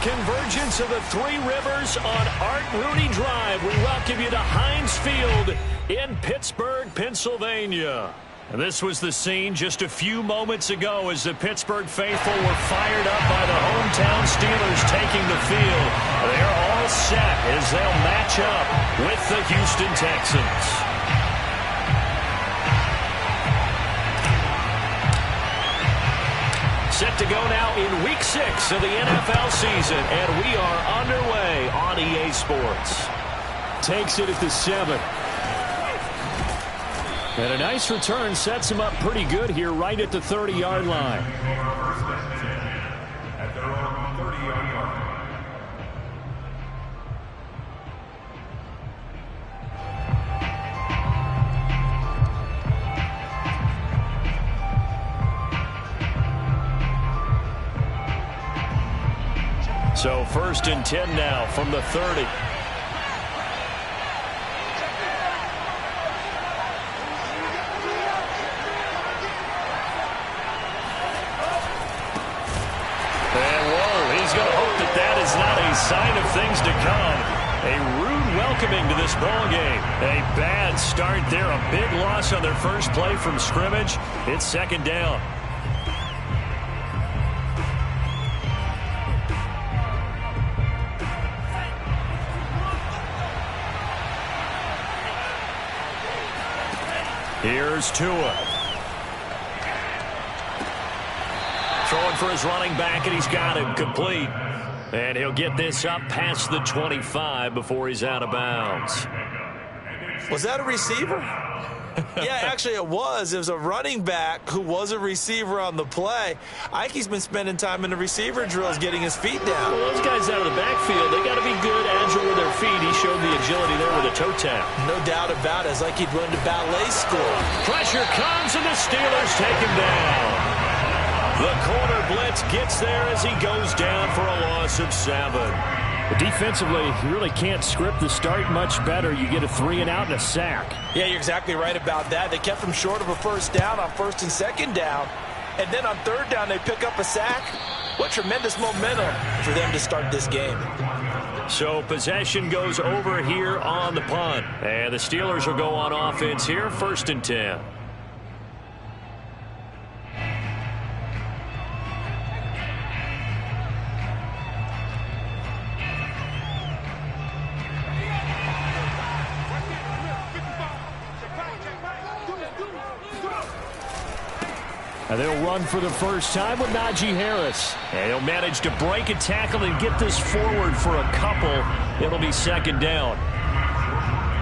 convergence of the Three Rivers on Art Rooney Drive. We welcome you to Heinz Field in Pittsburgh, Pennsylvania. And this was the scene just a few moments ago as the Pittsburgh faithful were fired up by the hometown Steelers taking the field. They're all set as they'll match up with the Houston Texans. Set to go now in Week 6 of the NFL season, and we are underway on EA Sports. Takes it at the 7. And a nice return sets him up pretty good here right at the 30-yard line. So 1st and 10 now from the 30. And whoa, he's going to hope that that is not a sign of things to come. A rude welcoming to this ball game. A bad start there. A big loss on their first play from scrimmage. It's 2nd down. Here's Tua. Throwing for his running back, and he's got him complete. And he'll get this up past the 25 before he's out of bounds. Was that a receiver? Yeah, actually it was. It was a running back who was a receiver on the play. Ike's been spending time in the receiver drills getting his feet down. Well, those guys out of the backfield, they got to be good, agile with their feet. He showed the agility there with a toe tap. No doubt about it. It's like he'd run to ballet school. Pressure comes, and the Steelers take him down. The corner blitz gets there as he goes down for a loss of 7. Defensively, you really can't script the start much better. You get a 3-and-out and a sack. Yeah, you're exactly right about that. They kept him short of a 1st down on 1st and 2nd down. And then on 3rd down, they pick up a sack. What tremendous momentum for them to start this game. So possession goes over here on the punt. And the Steelers will go on offense here, 1st and 10. And they'll run for the first time with Najee Harris. And he'll manage to break a tackle and get this forward for a couple. It'll be 2nd down.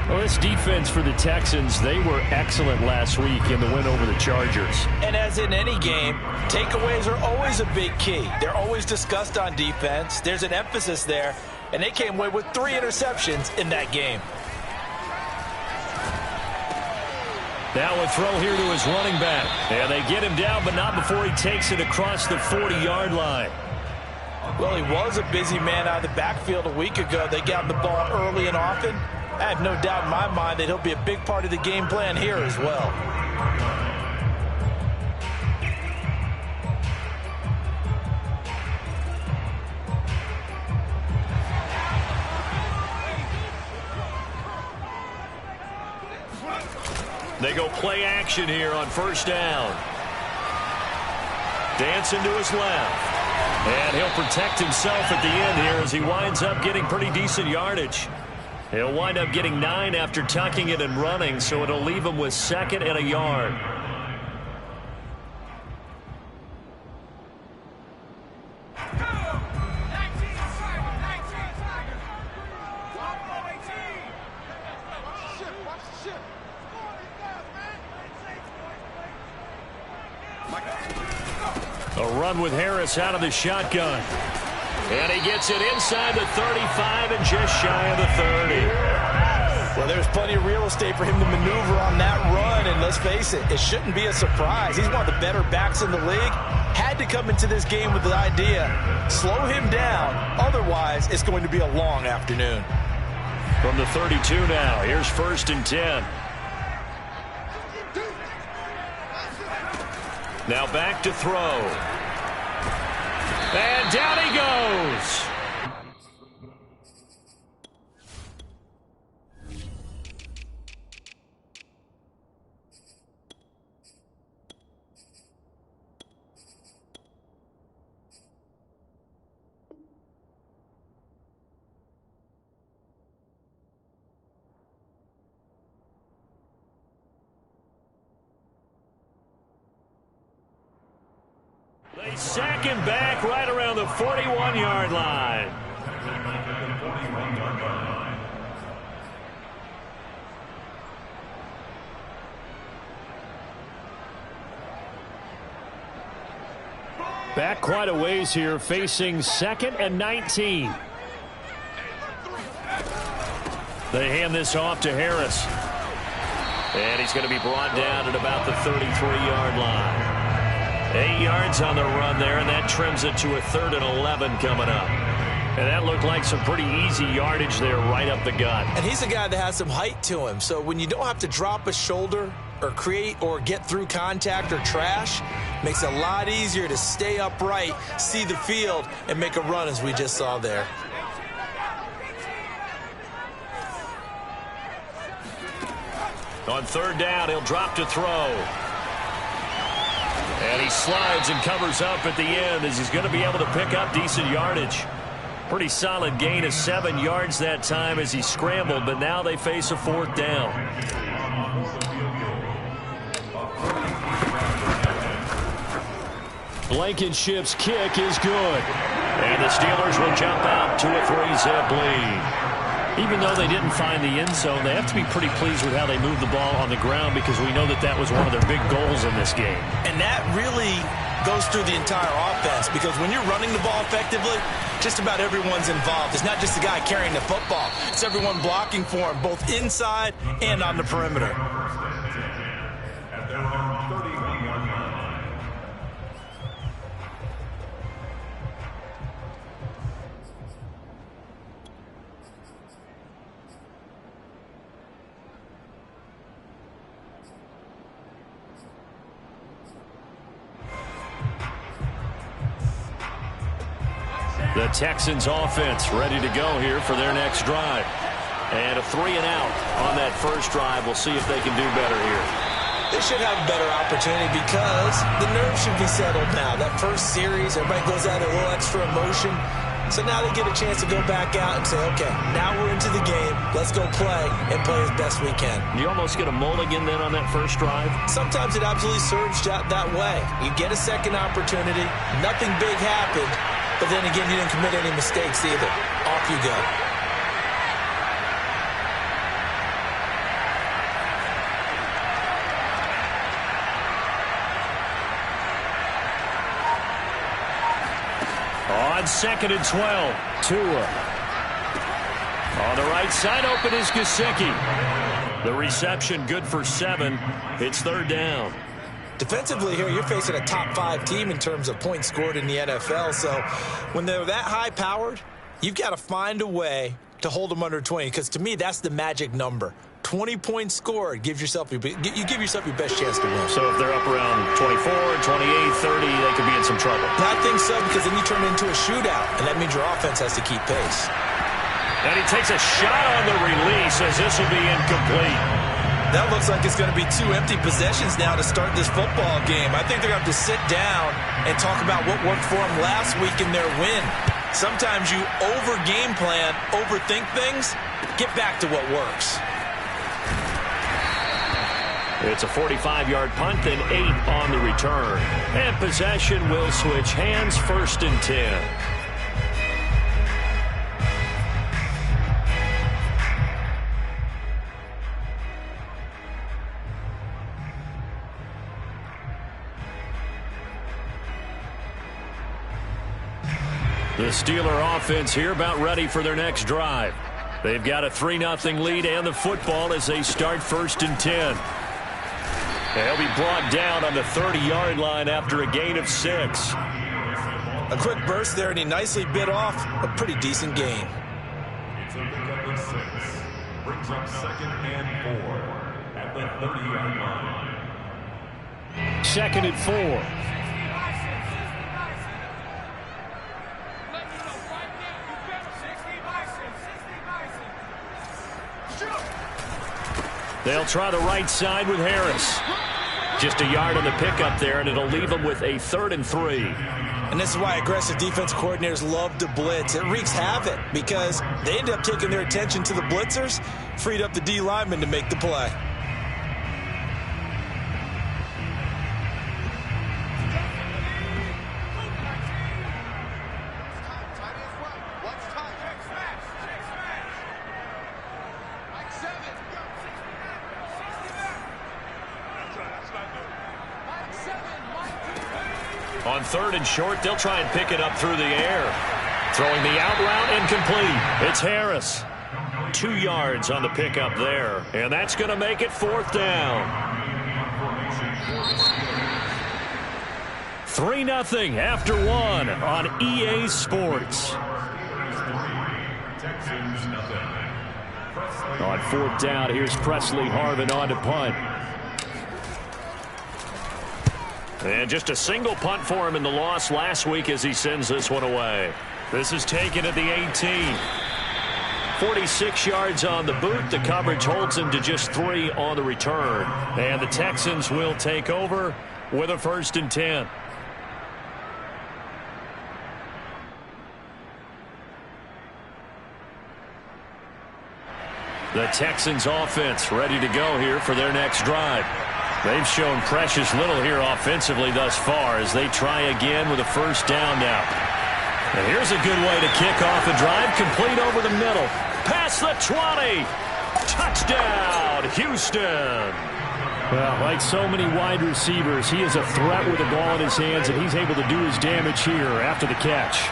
Well, this defense for the Texans, they were excellent last week in the win over the Chargers. And as in any game, takeaways are always a big key. They're always discussed on defense. There's an emphasis there. And they came away with 3 interceptions in that game. Now a throw here to his running back. And they get him down, but not before he takes it across the 40-yard line. Well, he was a busy man out of the backfield a week ago. They got him the ball early and often. I have no doubt in my mind that he'll be a big part of the game plan here as well. They go play action here on 1st down. Dancing to his left. And he'll protect himself at the end here as he winds up getting pretty decent yardage. He'll wind up getting 9 after tucking it and running, so it'll leave him with 2nd and a yard. A run with Harris out of the shotgun. And he gets it inside the 35 and just shy of the 30. Well, there's plenty of real estate for him to maneuver on that run, and let's face it, it shouldn't be a surprise. He's one of the better backs in the league. Had to come into this game with the idea, slow him down, otherwise it's going to be a long afternoon. From the 32 now, here's 1st and 10. Now back to throw. And down he goes. They sack him back right around the 41-yard line. Back quite a ways here, facing 2nd and 19. They hand this off to Harris. And he's going to be brought down at about the 33-yard line. 8 yards on the run there, and that trims it to a 3rd and 11 coming up. And that looked like some pretty easy yardage there right up the gut. And he's a guy that has some height to him, so when you don't have to drop a shoulder or create or get through contact or trash, makes it a lot easier to stay upright, see the field, and make a run as we just saw there. On 3rd down, he'll drop to throw. And he slides and covers up at the end as he's going to be able to pick up decent yardage. Pretty solid gain of 7 yards that time as he scrambled, but now they face a 4th down. Blankenship's kick is good. And the Steelers will jump out to a 3-zip lead. Even though they didn't find the end zone, they have to be pretty pleased with how they moved the ball on the ground because we know that that was one of their big goals in this game. And that really goes through the entire offense because when you're running the ball effectively, just about everyone's involved. It's not just the guy carrying the football. It's everyone blocking for him, both inside and on the perimeter. The Texans offense ready to go here for their next drive. And a 3-and-out on that first drive. We'll see if they can do better here. They should have a better opportunity because the nerves should be settled now. That first series, everybody goes out a little extra emotion. So now they get a chance to go back out and say, okay, now we're into the game. Let's go play and play as best we can. You almost get a mulligan then on that first drive? Sometimes it absolutely serves that way. You get a second opportunity. Nothing big happened. But then again, you didn't commit any mistakes either. Off you go. On 2nd and 12, Tua. On the right side, open is Gesicki. The reception good for 7. It's 3rd down. Defensively here, you're facing a top 5 team in terms of points scored in the NFL. So when they're that high-powered, you've got to find a way to hold them under 20. Because to me, that's the magic number. 20 points scored. You give yourself your best chance to win. So if they're up around 24, 28, 30, they could be in some trouble. I think so, because then you turn it into a shootout, and that means your offense has to keep pace. And he takes a shot on the release as this will be incomplete. That looks like it's going to be 2 empty possessions now to start this football game. I think they're going to have to sit down and talk about what worked for them last week in their win. Sometimes you over-game plan, overthink things, get back to what works. It's a 45-yard punt and 8 on the return. And possession will switch hands, 1st and 10. The Steeler offense here about ready for their next drive. They've got a 3-0 lead and the football as they start 1st and 10. They'll be brought down on the 30-yard line after a gain of 6. A quick burst there, and he nicely bit off a pretty decent gain. It's a pickup of 6. Brings up 2nd and 4 at the 30-yard line. 2nd and 4. They'll try the right side with Harris. Just a yard on the pickup there, and it'll leave them with a 3rd and 3. And this is why aggressive defense coordinators love to blitz. It wreaks havoc because they end up taking their attention to the blitzers, freed up the D lineman to make the play. On 3rd and short, they'll try and pick it up through the air. Throwing the out route incomplete. It's Harris. 2 yards on the pickup there. And that's going to make it 4th down. 3-0 after 1 on EA Sports. On 4th down, here's Presley Harvin on to punt. And just a single punt for him in the loss last week as he sends this one away. This is taken at the 18. 46 yards on the boot. The coverage holds him to just 3 on the return. And the Texans will take over with a 1st and 10. The Texans offense ready to go here for their next drive. They've shown precious little here offensively thus far as they try again with a 1st down now. And here's a good way to kick off a drive, complete over the middle. Past the 20. Touchdown, Houston. Well, like so many wide receivers, he is a threat with the ball in his hands, and he's able to do his damage here after the catch.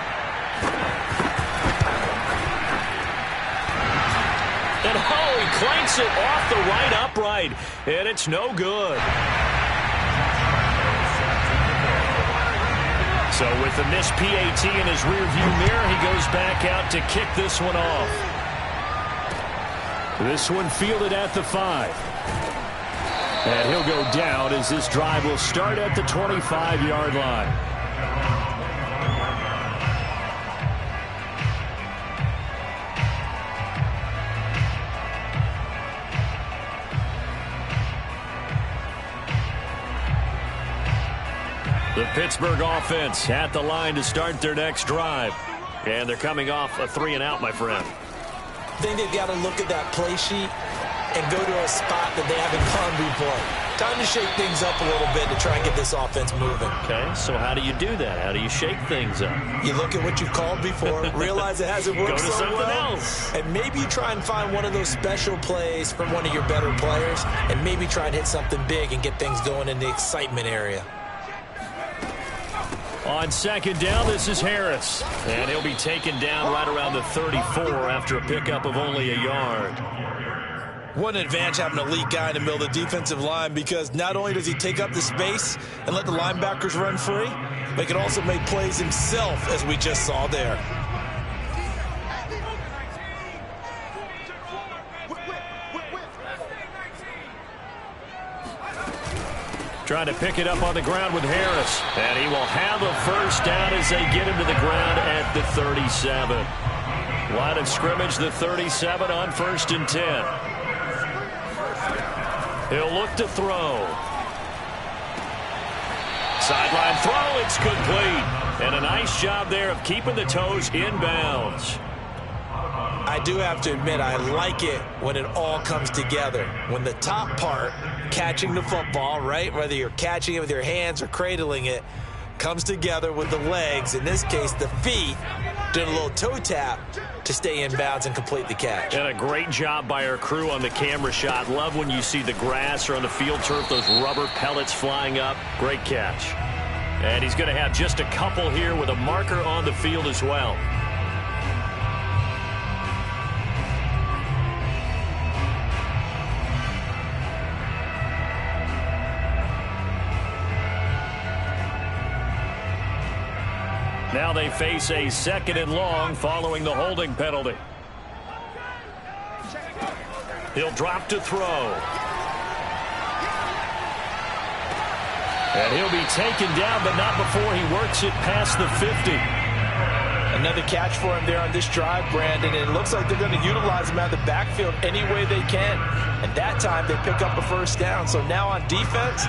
And he clanks it off the right upright, and it's no good. So with the missed PAT in his rearview mirror, he goes back out to kick this one off. This one fielded at the 5. And he'll go down as this drive will start at the 25-yard line. The Pittsburgh offense at the line to start their next drive. And they're coming off a 3-and-out, my friend. I think they've got to look at that play sheet and go to a spot that they haven't gone before. Time to shake things up a little bit to try and get this offense moving. Okay, so how do you do that? How do you shake things up? You look at what you've called before, realize it hasn't worked go to so something well, else. and maybe you try and find one of those special plays from one of your better players, and maybe try and hit something big and get things going in the excitement area. On 2nd down, this is Harris. And he'll be taken down right around the 34 after a pickup of only a yard. What an advantage having an elite guy in the middle of the defensive line, because not only does he take up the space and let the linebackers run free, but he can also make plays himself, as we just saw there. Trying to pick it up on the ground with Harris. And he will have a 1st down as they get him to the ground at the 37. Line of scrimmage, the 37 on 1st and 10. He'll look to throw. Sideline throw, it's complete. And a nice job there of keeping the toes in bounds. I do have to admit, I like it when it all comes together. When the top part, catching the football, right, whether you're catching it with your hands or cradling it, comes together with the legs, in this case the feet, doing a little toe tap to stay in bounds and complete the catch. And a great job by our crew on the camera shot. Love when you see the grass or on the field turf, those rubber pellets flying up. Great catch. And he's going to have just a couple here with a marker on the field as well. Now they face a 2nd and long following the holding penalty. He'll drop to throw. And he'll be taken down, but not before he works it past the 50. Another catch for him there on this drive, Brandon. And it looks like they're going to utilize him out of the backfield any way they can. And that time they pick up a 1st down. So now on defense,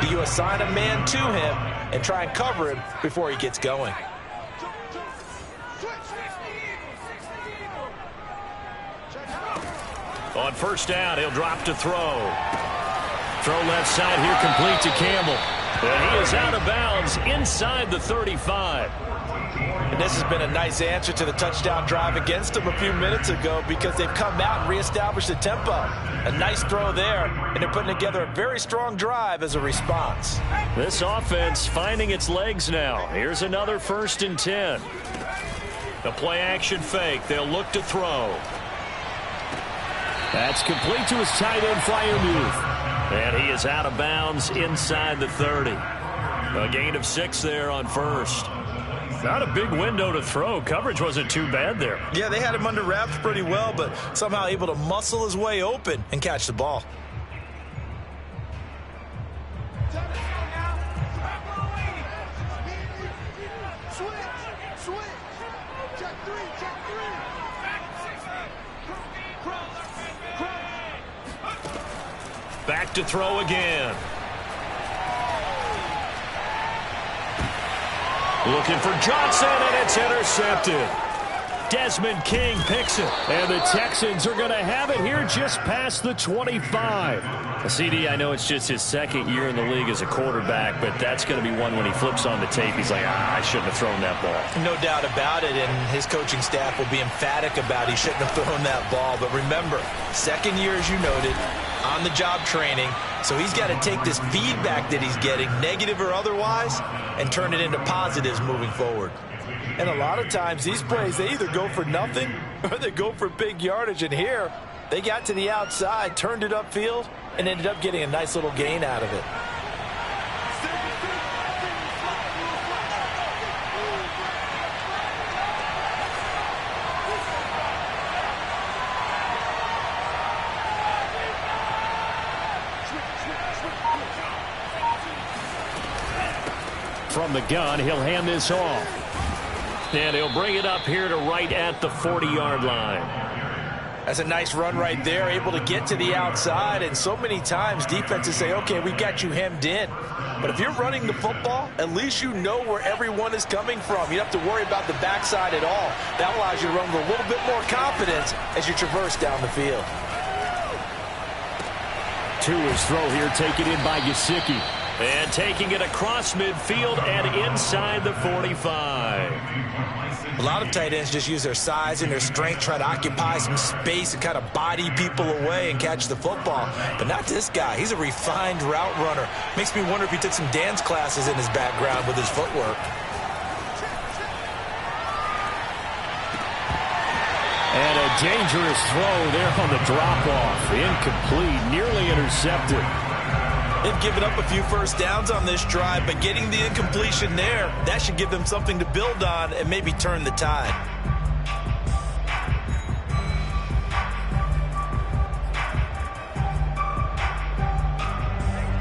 do you assign a man to him and try and cover him before he gets going? On 1st down, he'll drop to throw. Throw left side here, complete to Campbell. And he is out of bounds inside the 35. And this has been a nice answer to the touchdown drive against them a few minutes ago because they've come out and reestablished the tempo. A nice throw there, and they're putting together a very strong drive as a response. This offense finding its legs now. Here's another 1st and 10. The play action fake. They'll look to throw. That's complete to his tight end Freiermuth. And he is out of bounds inside the 30. A gain of 6 there on 1st. Not a big window to throw. Coverage wasn't too bad there. Yeah, they had him under wraps pretty well, but somehow able to muscle his way open and catch the ball. Back to throw again. Looking for Johnson, and it's intercepted. Desmond King picks it. And the Texans are going to have it here just past the 25. CD, I know it's just his 2nd year in the league as a quarterback, but that's going to be one when he flips on the tape, he's like, I shouldn't have thrown that ball. No doubt about it, and his coaching staff will be emphatic about he shouldn't have thrown that ball. But remember, 2nd year, as you noted, on-the-job training, so he's got to take this feedback that he's getting, negative or otherwise, and turn it into positives moving forward. And a lot of times, these plays, they either go for nothing or they go for big yardage. And here, they got to the outside, turned it upfield, and ended up getting a nice little gain out of it. From the gun, he'll hand this off. And he'll bring it up here to right at the 40-yard line. That's a nice run right there, able to get to the outside. And so many times defenses say, okay, we've got you hemmed in. But if you're running the football, at least you know where everyone is coming from. You don't have to worry about the backside at all. That allows you to run with a little bit more confidence as you traverse down the field. To his throw here, taken in by Gesicki. And taking it across midfield and inside the 45. A lot of tight ends just use their size and their strength, try to occupy some space and kind of body people away and catch the football. But not this guy. He's a refined route runner. Makes me wonder if he took some dance classes in his background with his footwork. And a dangerous throw there on the drop-off. Incomplete, nearly intercepted. They've given up a few first downs on this drive, but getting the incompletion there, that should give them something to build on and maybe turn the tide.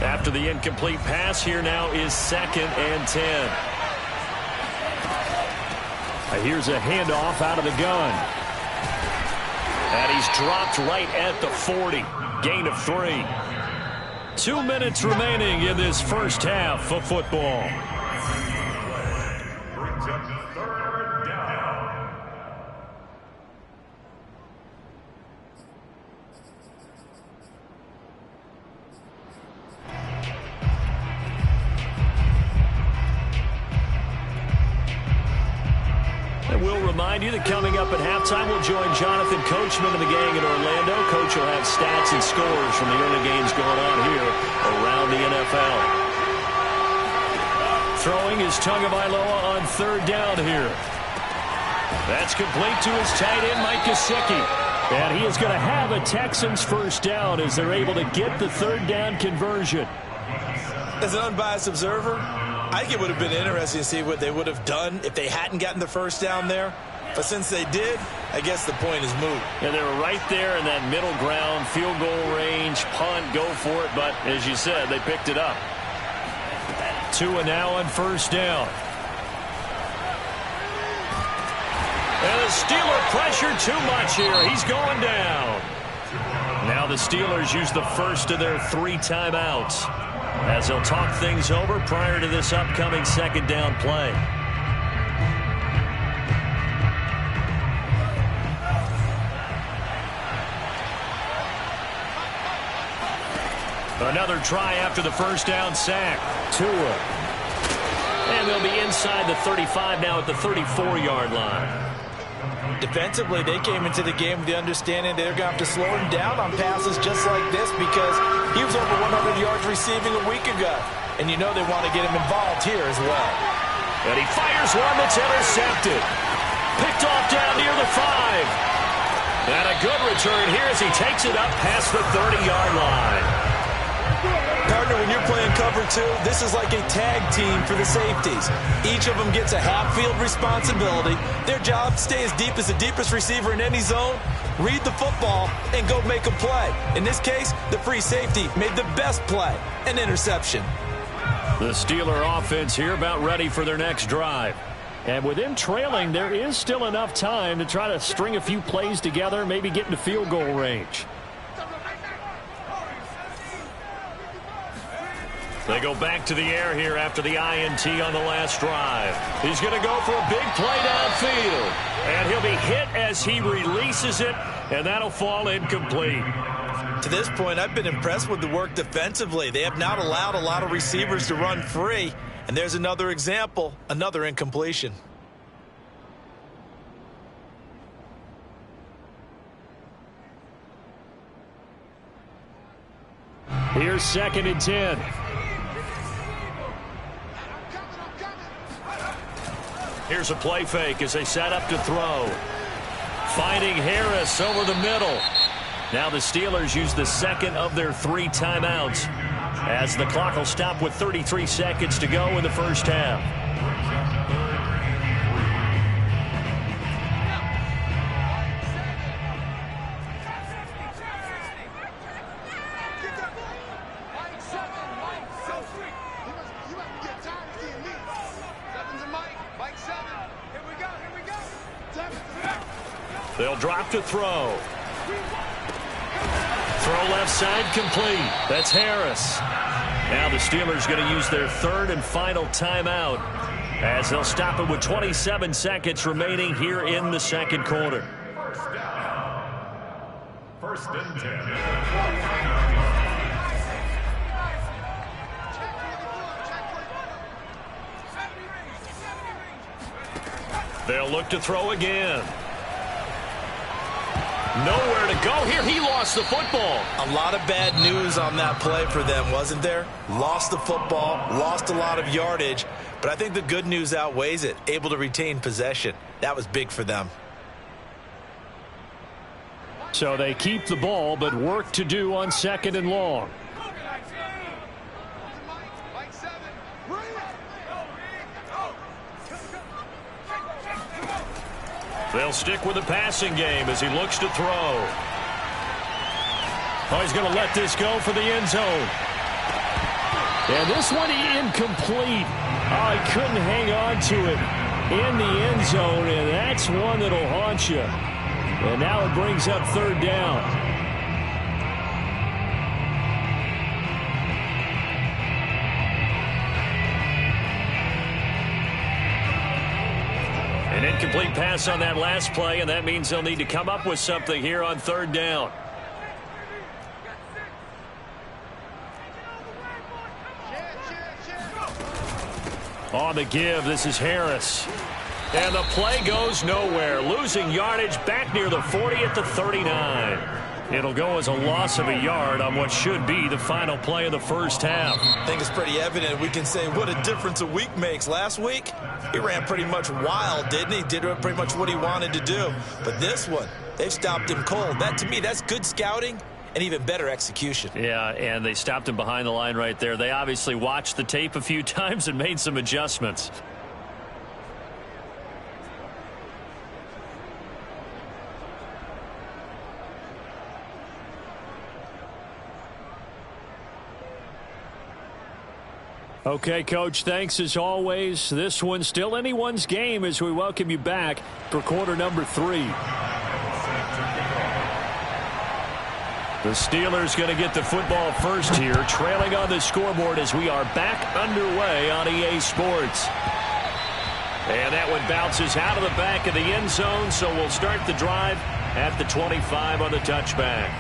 After the incomplete pass, here now is 2nd and 10. Here's a handoff out of the gun. And he's dropped right at the 40. Gain of 3. 2 minutes remaining in this first half of football. Brings up 3rd down. And we'll remind you that coming up at halftime, we'll join Jonathan Coachman and the gang in Orlando. Coach will have stats and scores from the early games going on here around the NFL. Throwing is Tagovailoa on 3rd down here. That's complete to his tight end, Mike Gesicki. And he is going to have a Texans first down as they're able to get the 3rd down conversion. As an unbiased observer, I think it would have been interesting to see what they would have done if they hadn't gotten the first down there. But since they did, I guess the point is moot. And they were right there in that middle ground, field goal range, punt, go for it. But as you said, they picked it up. Tua now on 1st down. And the Steeler pressure too much here. He's going down. Now the Steelers use the first of their 3 timeouts as they'll talk things over prior to this upcoming 2nd down play. Another try after the first down sack. Tua. And they'll be inside the 35 now at the 34-yard line. Defensively, they came into the game with the understanding they're going to have to slow him down on passes just like this because he was over 100 yards receiving a week ago. And you know they want to get him involved here as well. And he fires one that's intercepted. Picked off down near the 5. And a good return here as he takes it up past the 30-yard line. Partner, when you're playing cover 2, this is like a tag team for the safeties. Each of them gets a half-field responsibility. Their job, stay as deep as the deepest receiver in any zone, read the football, and go make a play. In this case, the free safety made the best play, an interception. The Steeler offense here about ready for their next drive. And with them trailing, there is still enough time to try to string a few plays together, maybe get into field goal range. They go back to the air here after the INT on the last drive. He's going to go for a big play downfield. And he'll be hit as he releases it, and that'll fall incomplete. To this point, I've been impressed with the work defensively. They have not allowed a lot of receivers to run free. And there's another example, another incompletion. Here's 2nd and 10. Here's a play fake as they set up to throw. Finding Harris over the middle. Now the Steelers use the second of their 3 timeouts as the clock will stop with 33 seconds to go in the first half. They'll drop to throw. Throw left side complete. That's Harris. Now the Steelers going to use their 3rd and final timeout as they'll stop it with 27 seconds remaining here in the 2nd quarter. First and 10. They'll look to throw again. Nowhere to go here. He lost the football. A lot of bad news on that play for them, wasn't there? Lost the football, lost a lot of yardage, but I think the good news outweighs it. Able to retain possession. That was big for them. So they keep the ball, but work to do on 2nd and long. They'll stick with the passing game as he looks to throw. Oh, he's going to let this go for the end zone. And this one incomplete. Oh, he couldn't hang on to it in the end zone, and that's one that'll haunt you. And now it brings up 3rd down. An incomplete pass on that last play, and that means they'll need to come up with something here on 3rd down. On the give, this is Harris. And the play goes nowhere. Losing yardage back near the 40 at the 39. It'll go as a loss of a yard on what should be the final play of the first half. I think it's pretty evident. We can say what a difference a week makes. Last week, he ran pretty much wild, didn't he? Did pretty much what he wanted to do. But this one, they've stopped him cold. That, to me, that's good scouting and even better execution. Yeah, and they stopped him behind the line right there. They obviously watched the tape a few times and made some adjustments. Okay, Coach, thanks as always. This one's still anyone's game as we welcome you back for quarter number 3. The Steelers going to get the football first here, trailing on the scoreboard as we are back underway on EA Sports. And that one bounces out of the back of the end zone, so we'll start the drive at the 25 on the touchback.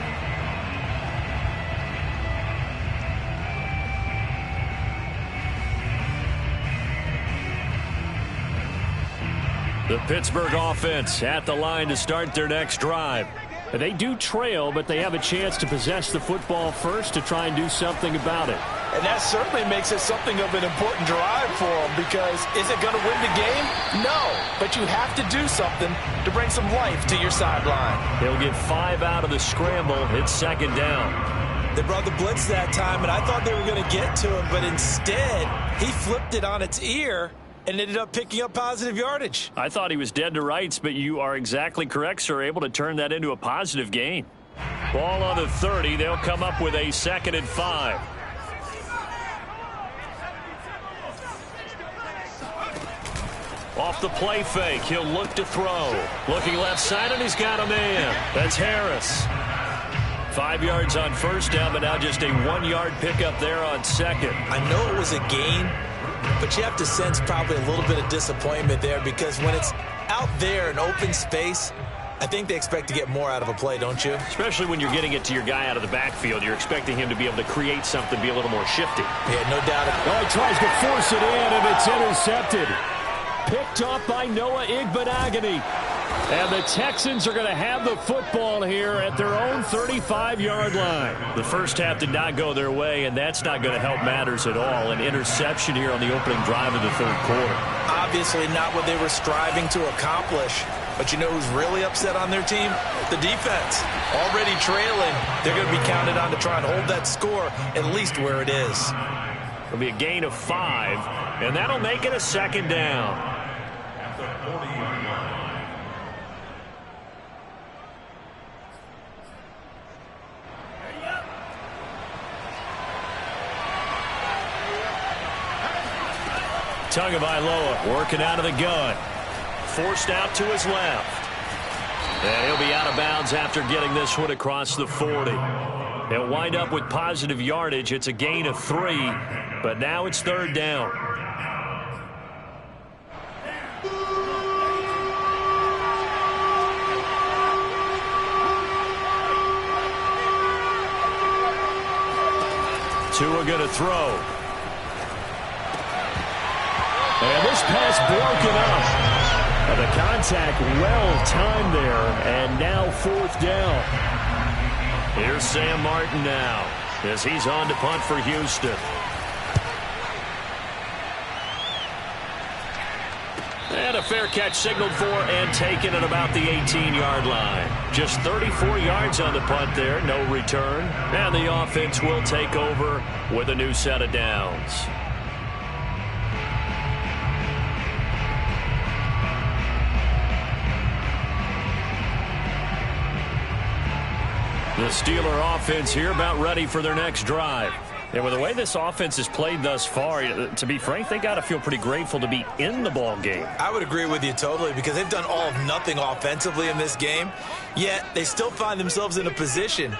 The Pittsburgh offense at the line to start their next drive. They do trail, but they have a chance to possess the football first to try and do something about it. And that certainly makes it something of an important drive for them, because is it going to win the game? No, but you have to do something to bring some life to your sideline. He'll get 5 out of the scramble. It's second down. They brought the blitz that time, and I thought they were going to get to him, but instead he flipped it on its ear and ended up picking up positive yardage. I thought he was dead to rights, but you are exactly correct, sir. Able to turn that into a positive gain. Ball on the 30. They'll come up with a 2nd and 5. Off the play fake, he'll look to throw. Looking left side, and he's got a man. That's Harris. 5 yards on first down, but now just a 1-yard pickup there on second. I know it was a gain, but you have to sense probably a little bit of disappointment there, because when it's out there in open space, I think they expect to get more out of a play, don't you? Especially when you're getting it to your guy out of the backfield. You're expecting him to be able to create something, be a little more shifty. Yeah, no doubt. Oh, he tries to force it in, and it's intercepted. Picked off by Noah Igbinoghene. And the Texans are going to have the football here at their own 35-yard line. The first half did not go their way, and that's not going to help matters at all. An interception here on the opening drive of the third quarter. Obviously not what they were striving to accomplish. But you know who's really upset on their team? The defense. Already trailing. They're going to be counted on to try and hold that score at least where it is. It'll be a gain of 5, and that'll make it a second down. At the 40-yard line. Tagovailoa working out of the gun. Forced out to his left. And he'll be out of bounds after getting this one across the 40. He'll wind up with positive yardage. It's a gain of 3, but now it's third down. Tua going to throw. And this pass broken up. The contact well timed there, and now fourth down. Here's Sam Martin now as he's on to punt for Houston. And a fair catch signaled for and taken at about the 18-yard line. Just 34 yards on the punt there, no return. And the offense will take over with a new set of downs. The Steeler offense here about ready for their next drive. And with the way this offense has played thus far, to be frank, they got to feel pretty grateful to be in the ball game. I would agree with you totally, because they've done all of nothing offensively in this game, yet they still find themselves in a position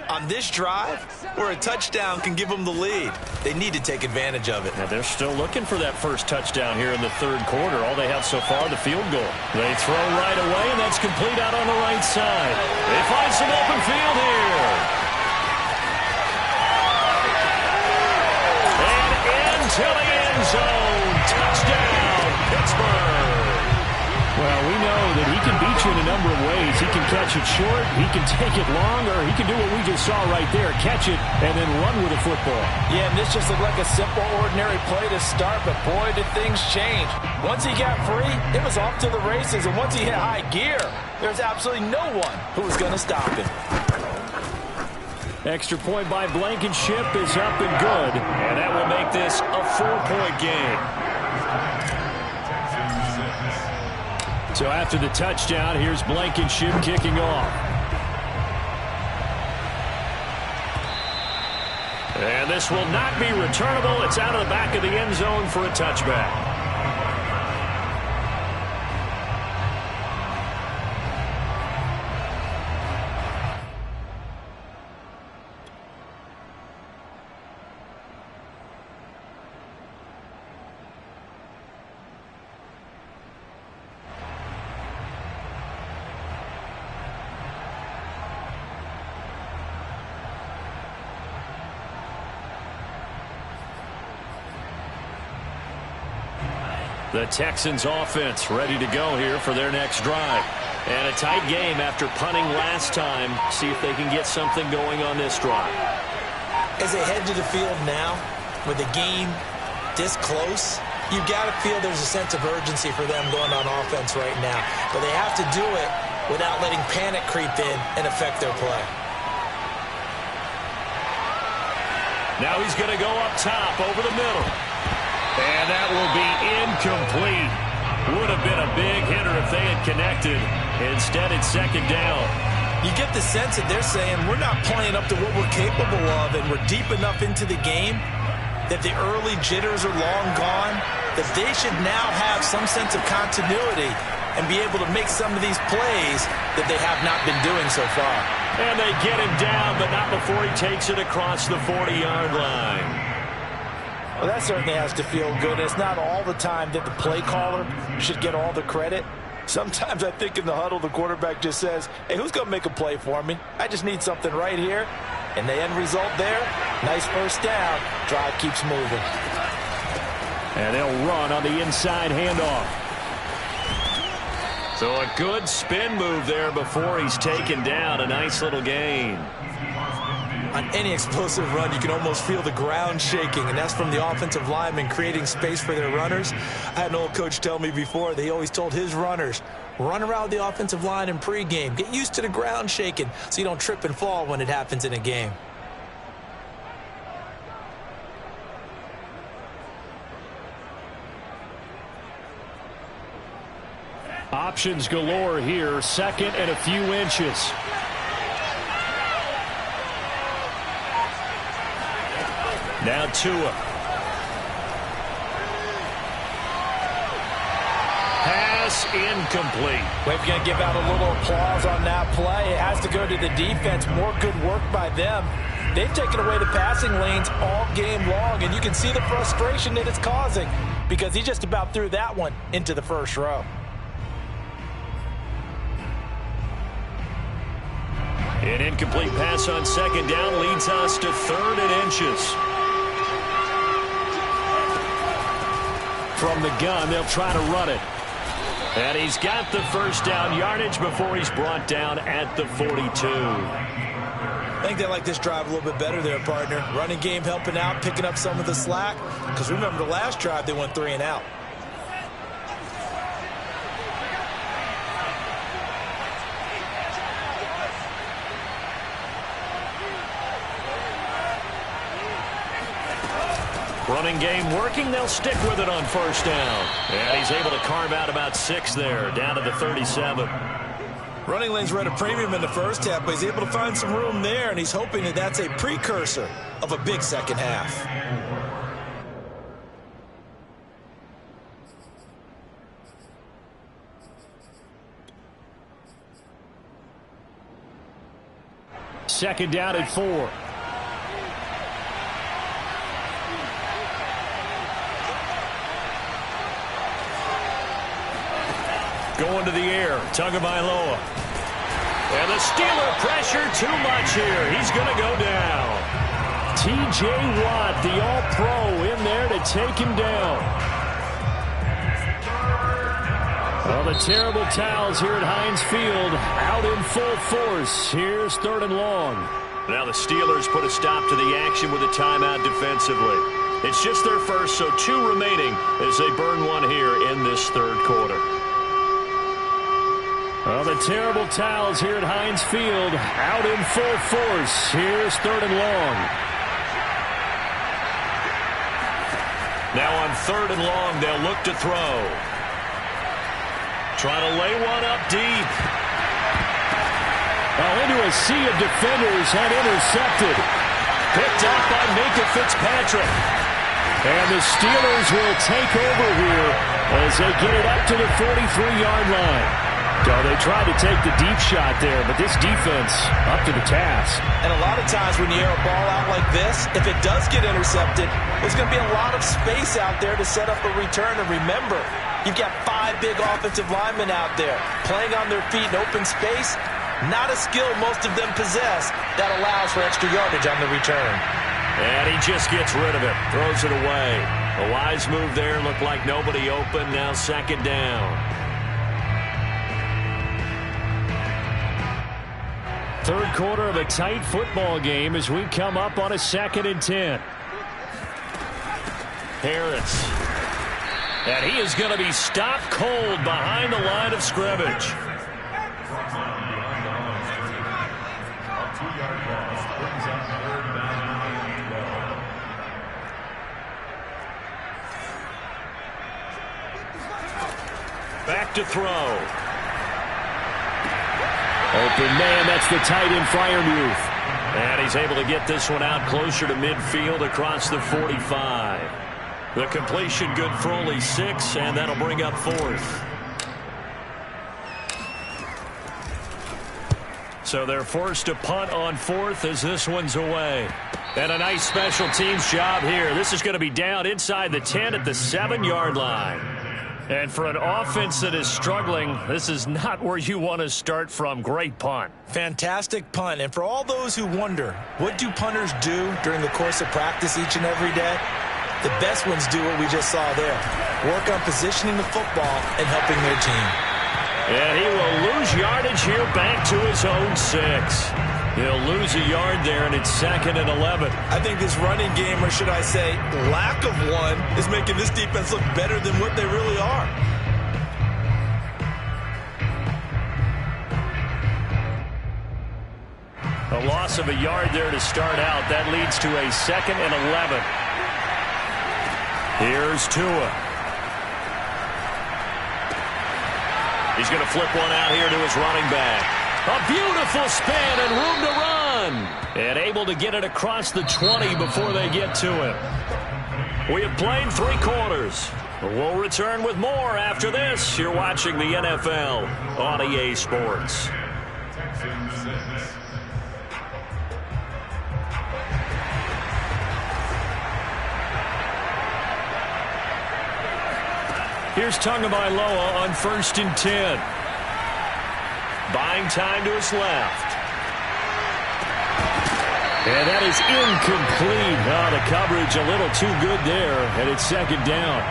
on this drive where a touchdown can give them the lead. They need to take advantage of it. Now they're still looking for that first touchdown here in the third quarter. All they have so far, the field goal. They throw right away, and that's complete out on the right side. They find some open field here. And into the end zone. Touchdown, Pittsburgh. Well, we know that he can beat you in a number of ways. He can catch it short, he can take it long, or he can do what we just saw right there, catch it and then run with the football. Yeah, and this just looked like a simple, ordinary play to start, but boy, did things change. Once he got free, it was off to the races, and once he hit high gear, there's absolutely no one who was going to stop him. Extra point by Blankenship is up and good. And that will make this a 4-point game. So after the touchdown, here's Blankenship kicking off. And this will not be returnable. It's out of the back of the end zone for a touchback. The Texans offense ready to go here for their next drive. And a tight game after punting last time. See if they can get something going on this drive. As they head to the field now, with the game this close, you've got to feel there's a sense of urgency for them going on offense right now. But they have to do it without letting panic creep in and affect their play. Now he's going to go up top over the middle. And that will be incomplete. Would have been a big hitter if they had connected. Instead, it's second down. You get the sense that they're saying we're not playing up to what we're capable of, and we're deep enough into the game that the early jitters are long gone, that they should now have some sense of continuity and be able to make some of these plays that they have not been doing so far. And they get him down, but not before he takes it across the 40-yard line. Well, that certainly has to feel good. It's not all the time that the play caller should get all the credit. Sometimes I think in the huddle, the quarterback just says, hey, who's going to make a play for me? I just need something right here. And the end result there, nice first down. Drive keeps moving. And they'll run on the inside handoff. So a good spin move there before he's taken down. A nice little gain. On any explosive run, you can almost feel the ground shaking, and that's from the offensive linemen creating space for their runners. I had an old coach tell me before, they always told his runners, run around the offensive line in pregame. Get used to the ground shaking so you don't trip and fall when it happens in a game. Options galore here. Second and a few inches. Now Tua. Pass incomplete. We're going to give out a little applause on that play. It has to go to the defense. More good work by them. They've taken away the passing lanes all game long, and you can see the frustration that it's causing because he just about threw that one into the first row. An incomplete pass on second down leads us to third and inches. From the gun, they'll try to run it. And he's got the first down yardage before he's brought down at the 42. I think they like this drive a little bit better there, partner. Running game helping out, picking up some of the slack. Because remember the last drive, they went 3 and out. Running game working. They'll stick with it on first down. And he's able to carve out about 6 there, down to the 37. Running lanes were at a premium in the first half, but he's able to find some room there, and he's hoping that that's a precursor of a big second half. Second down at 4. Going to the air, Tagovailoa. And the Steeler pressure too much here. He's going to go down. T.J. Watt, the All-Pro, in there to take him down. Well, the terrible towels here at Heinz Field out in full force. Here's third and long. Now the Steelers put a stop to the action with a timeout defensively. It's just their first, so 2 remaining as they burn one here in this third quarter. Well, the terrible towels here at Heinz Field out in full force. Here's third and long. Now on third and long, they'll look to throw. Trying to lay one up deep. Well, into a sea of defenders and intercepted. Picked up by Minkah Fitzpatrick. And the Steelers will take over here as they get it up to the 43-yard line. So they tried to take the deep shot there, but this defense up to the task. And a lot of times when you air a ball out like this, if it does get intercepted, there's going to be a lot of space out there to set up a return. And remember, you've got 5 big offensive linemen out there playing on their feet in open space. Not a skill most of them possess that allows for extra yardage on the return. And he just gets rid of it, throws it away. A wise move there. Looked like nobody open. Now second down. Third quarter of a tight football game as we come up on a 2nd and 10. Harris. And he is going to be stopped cold behind the line of scrimmage. Back to throw. Open man, that's the tight end Freiermuth. And he's able to get this one out closer to midfield across the 45. The completion good for only 6, and that'll bring up 4th. So they're forced to punt on 4th as this one's away. And a nice special teams job here. This is going to be down inside the 10 at the 7-yard line. And for an offense that is struggling, this is not where you want to start from. Great punt. Fantastic punt. And for all those who wonder, what do punters do during the course of practice each and every day? The best ones do what we just saw there. Work on positioning the football and helping their team. And he will lose yardage here back to his own 6. He'll lose a yard there, and it's 2nd and 11. I think this running game, or should I say lack of one, is making this defense look better than what they really are. A loss of a yard there to start out. That leads to a 2nd and 11. Here's Tua. He's going to flip one out here to his running back. A beautiful spin and room to run. And able to get it across the 20 before they get to him. We have played 3 quarters. We'll return with more after this. You're watching the NFL on EA Sports. Here's Tagovailoa on 1st and 10. Buying time to his left. And that is incomplete. Oh, the coverage a little too good there, and it's 2nd down.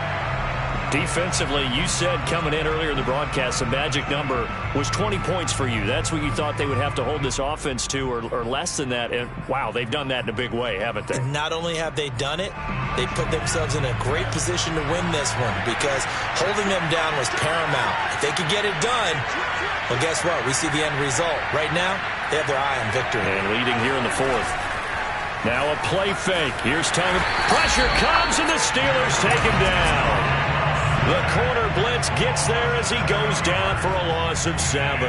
Defensively, you said coming in earlier in the broadcast, the magic number was 20 points for you. That's what you thought they would have to hold this offense to, or less than that. And, wow, they've done that in a big way, haven't they? And not only have they done it, they put themselves in a great position to win this one because holding them down was paramount. If they could get it done, well, guess what? We see the end result. Right now, they have their eye on victory. And leading here in the 4th. Now a play fake. Here's Tonga. Pressure comes, and the Steelers take him down. The corner blitz gets there as he goes down for a loss of 7.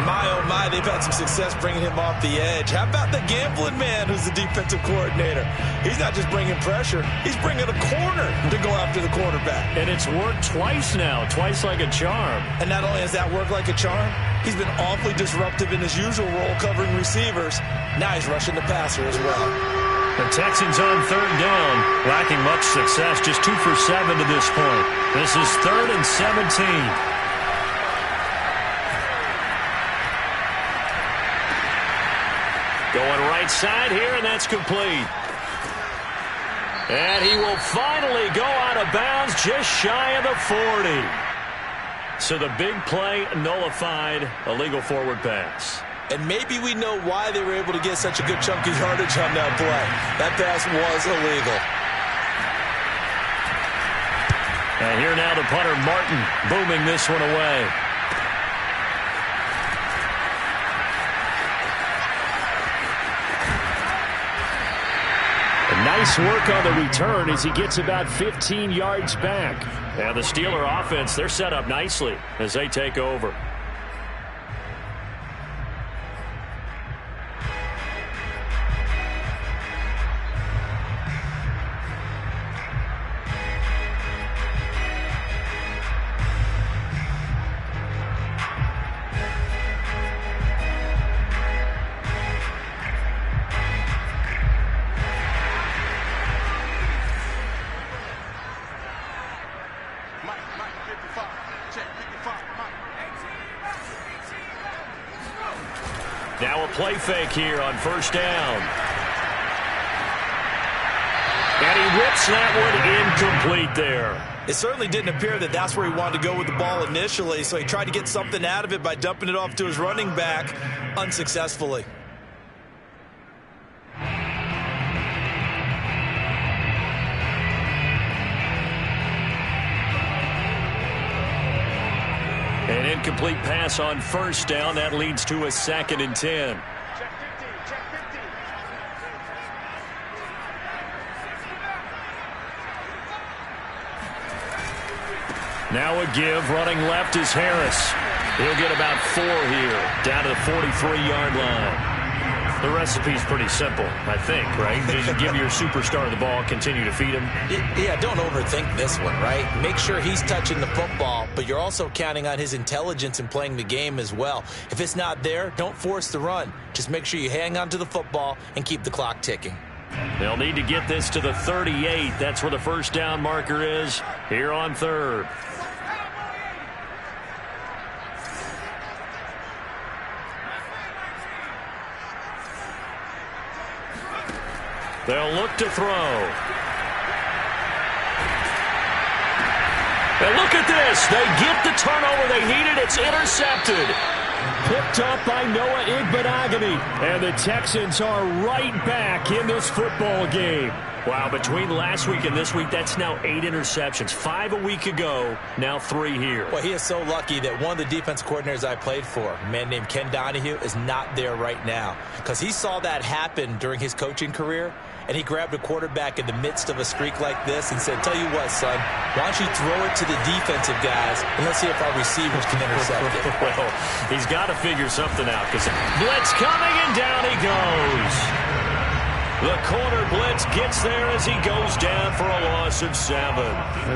My, oh my, they've had some success bringing him off the edge. How about the gambling man who's the defensive coordinator? He's not just bringing pressure. He's bringing a corner to go after the quarterback. And it's worked twice now, twice like a charm. And not only has that worked like a charm, he's been awfully disruptive in his usual role covering receivers. Now he's rushing the passer as well. The Texans on 3rd down, lacking much success, just 2 for 7 to this point. This is 3rd and 17. Going right side here, and that's complete. And he will finally go out of bounds just shy of the 40. So the big play nullified, a legal forward pass. And maybe we know why they were able to get such a good chunk of yardage on that play. That pass was illegal. And here now the punter, Martin, booming this one away. Nice work on the return as he gets about 15 yards back. And the Steeler offense, they're set up nicely as they take over. Now a play fake here on 1st down. And he whips that one incomplete there. It certainly didn't appear that that's where he wanted to go with the ball initially, so he tried to get something out of it by dumping it off to his running back unsuccessfully. An incomplete pass on first down. That leads to a 2nd and 10. Now a give. Running left is Harris. He'll get about 4 here, down to the 43-yard line. The recipe's pretty simple, I think, right? Just give your superstar the ball, continue to feed him. Yeah, don't overthink this one, right? Make sure he's touching the football, but you're also counting on his intelligence in playing the game as well. If it's not there, don't force the run. Just make sure you hang on to the football and keep the clock ticking. They'll need to get this to the 38. That's where the first down marker is here on 3rd. They'll look to throw. And look at this. They get the turnover they needed. It's intercepted. Picked up by Noah Igbinoghene. And the Texans are right back in this football game. Wow, between last week and this week, that's now 8 interceptions. 5 a week ago, now 3 here. Well, he is so lucky that one of the defense coordinators I played for, a man named Ken Donahue, is not there right now. Because he saw that happen during his coaching career, and he grabbed a quarterback in the midst of a streak like this and said, tell you what, son, why don't you throw it to the defensive guys, and let's see if our receivers can intercept it. Well, he's got to figure something out, because blitz coming, and down he goes. The corner blitz gets there as he goes down for a loss of 7.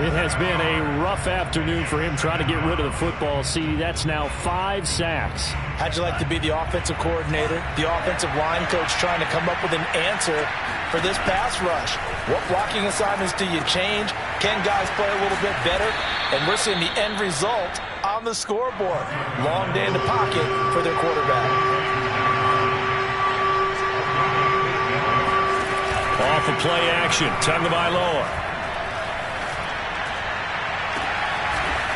It has been a rough afternoon for him trying to get rid of the football. See, that's now 5 sacks. How'd you like to be the offensive coordinator, the offensive line coach trying to come up with an answer for this pass rush? What blocking assignments do you change? Can guys play a little bit better? And we're seeing the end result on the scoreboard. Long day in the pocket for their quarterback. Off of play action, Tagovailoa.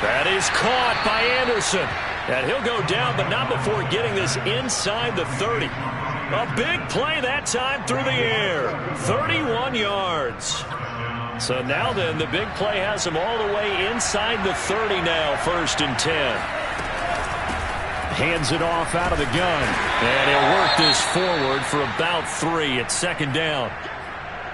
That is caught by Anderson. And he'll go down, but not before getting this inside the 30. A big play that time through the air. 31 yards. So now then, the big play has him all the way inside the 30 now, 1st and 10. Hands it off out of the gun. And he'll work this forward for about 3 at 2nd down.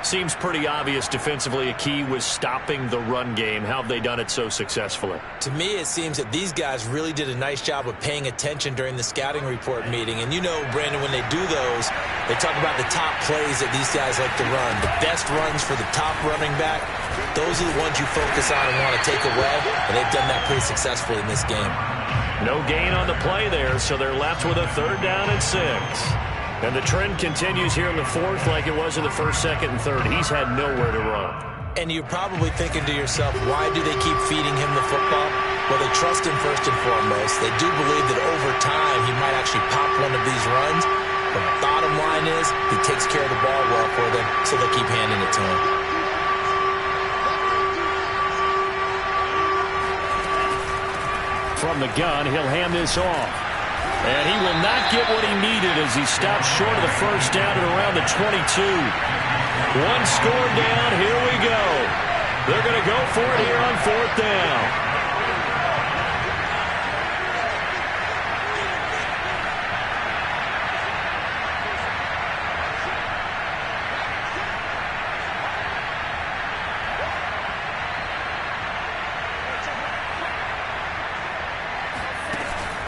Seems pretty obvious defensively a key was stopping the run game. How have they done it so successfully? To me, it seems that these guys really did a nice job of paying attention during the scouting report meeting. And you know, Brandon, when they do those, they talk about the top plays that these guys like to run. The best runs for the top running back, those are the ones you focus on and want to take away. And they've done that pretty successfully in this game. No gain on the play there, so they're left with a 3rd down and 6. And the trend continues here in the 4th like it was in the 1st, 2nd, and 3rd. He's had nowhere to run. And you're probably thinking to yourself, why do they keep feeding him the football? Well, they trust him first and foremost. They do believe that over time he might actually pop one of these runs. The bottom line is he takes care of the ball well for them, so they keep handing it to him. From the gun, he'll hand this off. And he will not get what he needed as he stops short of the 1st down at around the 22. 1 score down. Here we go. They're going to go for it here on 4th down.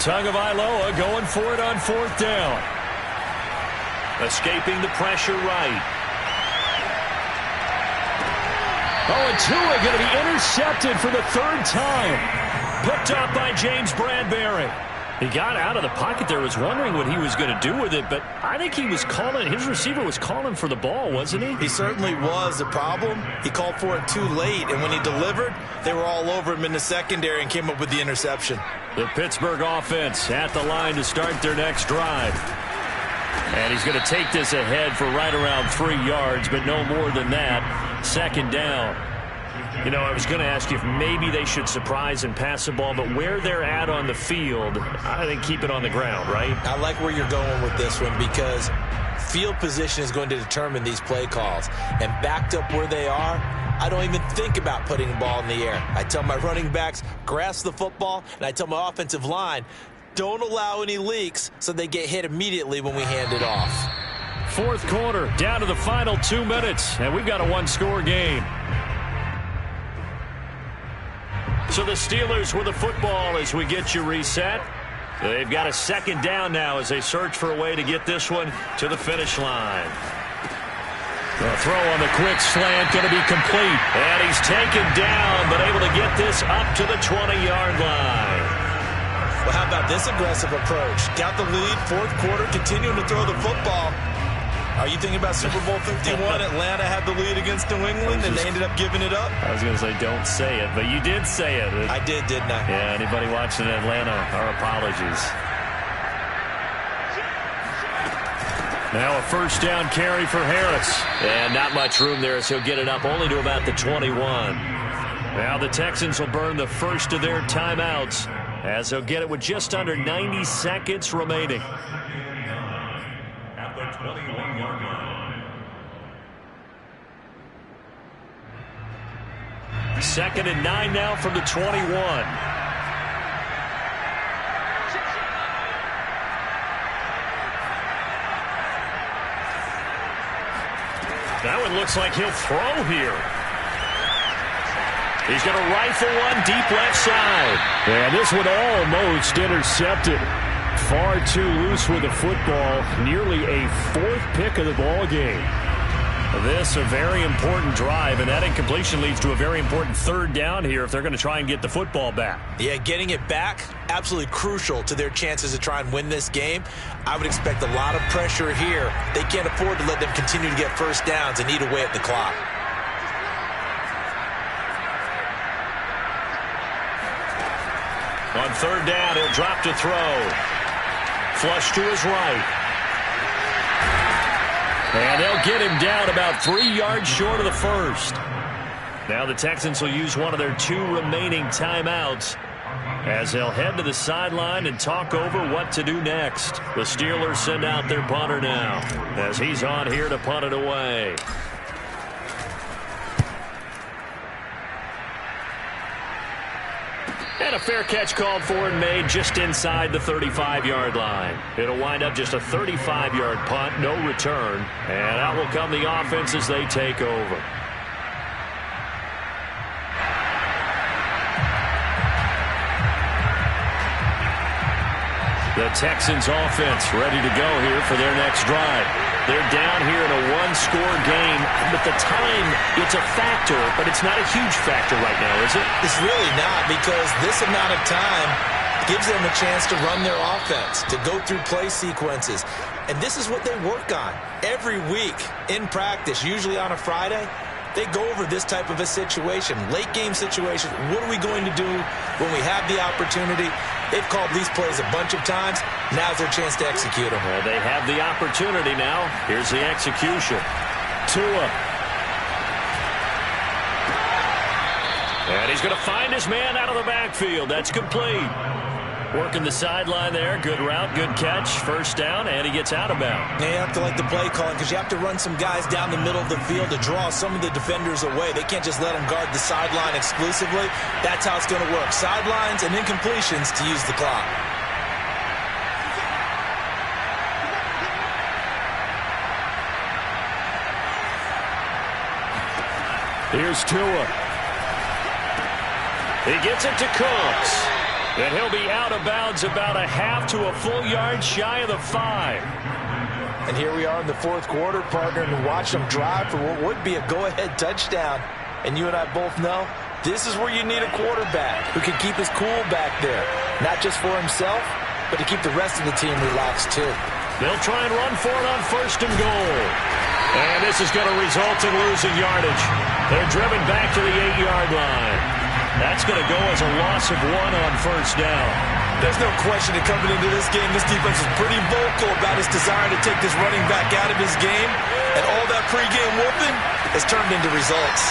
Tagovailoa going for it on 4th down. Escaping the pressure right. Oh, and Tua going to be intercepted for the 3rd time. Picked up by James Bradbury. He got out of the pocket there, was wondering what he was going to do with it, but I think he was calling, his receiver was calling for the ball, wasn't he? He certainly was. The problem, he called for it too late, and when he delivered, they were all over him in the secondary and came up with the interception. The Pittsburgh offense at the line to start their next drive. And he's going to take this ahead for right around 3 yards, but no more than that. Second down. You know, I was going to ask you if maybe they should surprise and pass the ball, but where they're at on the field, I think keep it on the ground, right? I like where you're going with this one because field position is going to determine these play calls. And backed up where they are, I don't even think about putting the ball in the air. I tell my running backs, grasp the football, and I tell my offensive line, don't allow any leaks so they get hit immediately when we hand it off. Fourth quarter, down to the final 2 minutes, and we've got a one-score game. So the Steelers with the football as we get you reset. They've got a second down now as they search for a way to get this one to the finish line. The throw on the quick slant going to be complete. And he's taken down, but able to get this up to the 20-yard line. Well, how about this aggressive approach? Got the lead, fourth quarter, continuing to throw the football. Are you thinking about Super Bowl 51? Atlanta had the lead against New England, and they ended up giving it up? I was going to say don't say it, but you did say it. I did, didn't I? Yeah, anybody watching Atlanta, our apologies. Now a first down carry for Harris. And not much room there, so he'll get it up only to about the 21. Now the Texans will burn the first of their timeouts as they'll get it with just under 90 seconds remaining. At the 21-yard line. Second and 9 now from the 21. That one looks like he'll throw here. He's going to rifle one deep left side. And this one almost intercepted. Far too loose with the football. Nearly a fourth pick of the ball game. This a very important drive, and that incompletion leads to a very important third down here if they're going to try and get the football back. Yeah, getting it back, absolutely crucial to their chances to try and win this game. I would expect a lot of pressure here. They can't afford to let them continue to get first downs and eat away at the clock. On third down, he'll drop to throw. Flush to his right. And they'll get him down about 3 yards short of the first. Now the Texans will use one of their 2 remaining timeouts as they'll head to the sideline and talk over what to do next. The Steelers send out their punter now as he's on here to punt it away. And a fair catch called for and made just inside the 35-yard line. It'll wind up just a 35-yard punt, no return. And out will come the offense as they take over. The Texans offense ready to go here for their next drive. They're down here in a one-score game. But the time, it's a factor, but it's not a huge factor right now, is it? It's really not, because this amount of time gives them a chance to run their offense, to go through play sequences. And this is what they work on every week in practice, usually on a Friday. They go over this type of a situation, late game situation. What are we going to do when we have the opportunity? They've called these plays a bunch of times. Now's their chance to execute them. Well, they have the opportunity now. Here's the execution. Tua. And he's going to find his man out of the backfield. That's complete. Working the sideline there. Good route, good catch. First down, and he gets out of bounds. Now you have to like the play calling because you have to run some guys down the middle of the field to draw some of the defenders away. They can't just let them guard the sideline exclusively. That's how it's going to work. Sidelines and incompletions to use the clock. Here's Tua. He gets it to Cooks. And he'll be out of bounds about a half to a full yard shy of the 5. And here we are in the fourth quarter, partner, and watch them drive for what would be a go-ahead touchdown. And you and I both know this is where you need a quarterback who can keep his cool back there. Not just for himself, but to keep the rest of the team relaxed too. They'll try and run for it on first and goal. And this is going to result in losing yardage. They're driven back to the 8-yard line. That's going to go as a loss of 1 on first down. There's no question that coming into this game, this defense is pretty vocal about its desire to take this running back out of his game, and all that pregame whooping has turned into results.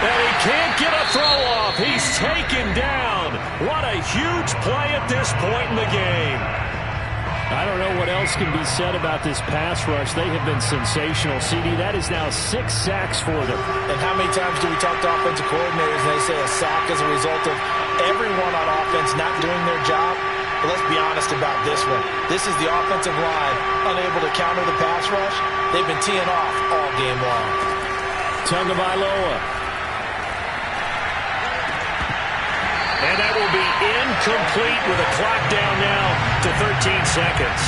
And he can't get a throw off. He's taken down. What a huge play at this point in the game. I don't know what else can be said about this pass rush. They have been sensational. CD, that is now 6 sacks for them. And how many times do we talk to offensive coordinators and they say a sack is a result of everyone on offense not doing their job? But let's be honest about this one. This is the offensive line unable to counter the pass rush. They've been teeing off all game long. Tagovailoa. And that will be incomplete with a clock down now to 13 seconds.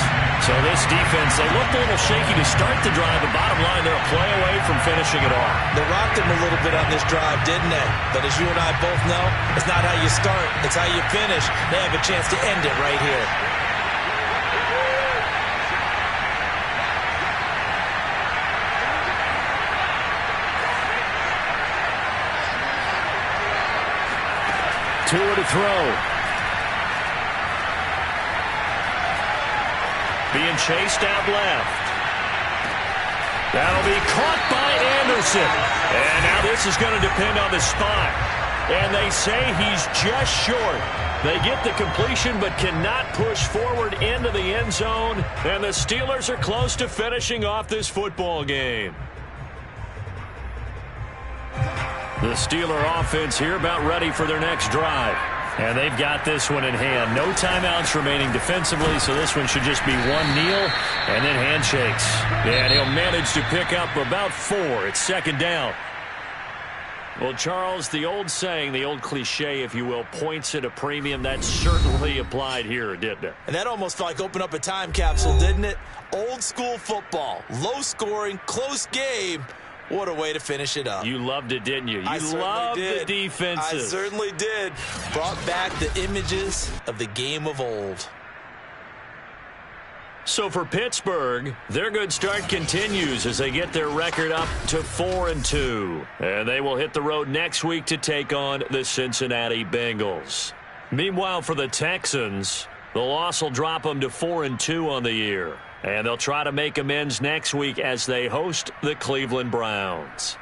So this defense, they looked a little shaky to start the drive, but bottom line, they're a play away from finishing it off. They rocked them a little bit on this drive, didn't they? But as you and I both know, it's not how you start, it's how you finish. They have a chance to end it right here. Tua to throw. Being chased out left. That'll be caught by Anderson. And now this is going to depend on the spot. And they say he's just short. They get the completion but cannot push forward into the end zone. And the Steelers are close to finishing off this football game. The Steeler offense here about ready for their next drive. And they've got this one in hand. No timeouts remaining defensively, so this one should just be one kneel and then handshakes. And he'll manage to pick up about 4. It's second down. Well, Charles, the old saying, the old cliche, if you will, points at a premium. That certainly applied here, didn't it? And that almost like opened up a time capsule, didn't it? Old school football, low scoring, close game. What a way to finish it up. You loved it, didn't you? I You loved the defenses. I certainly did. Brought back the images of the game of old. So for Pittsburgh, their good start continues as they get their record up to 4-2. And they will hit the road next week to take on the Cincinnati Bengals. Meanwhile, for the Texans, the loss will drop them to 4-2 on the year. And they'll try to make amends next week as they host the Cleveland Browns.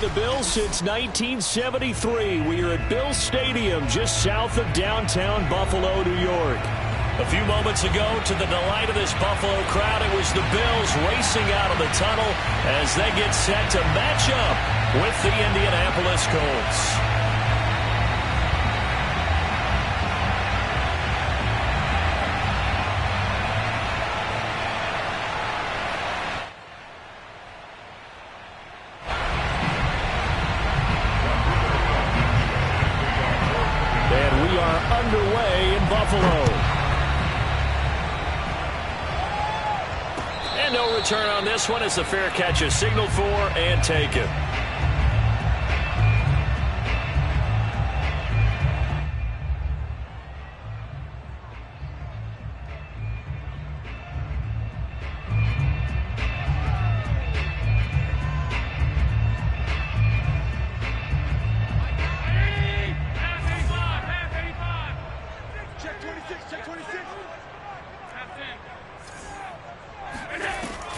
the Bills since 1973. We are at Bills Stadium just south of downtown Buffalo, New York. A few moments ago, to the delight of this Buffalo crowd, it was the Bills racing out of the tunnel as they get set to match up with the Indianapolis Colts. And we are underway in Buffalo. And no return on this one as the fair catch is signaled for and taken.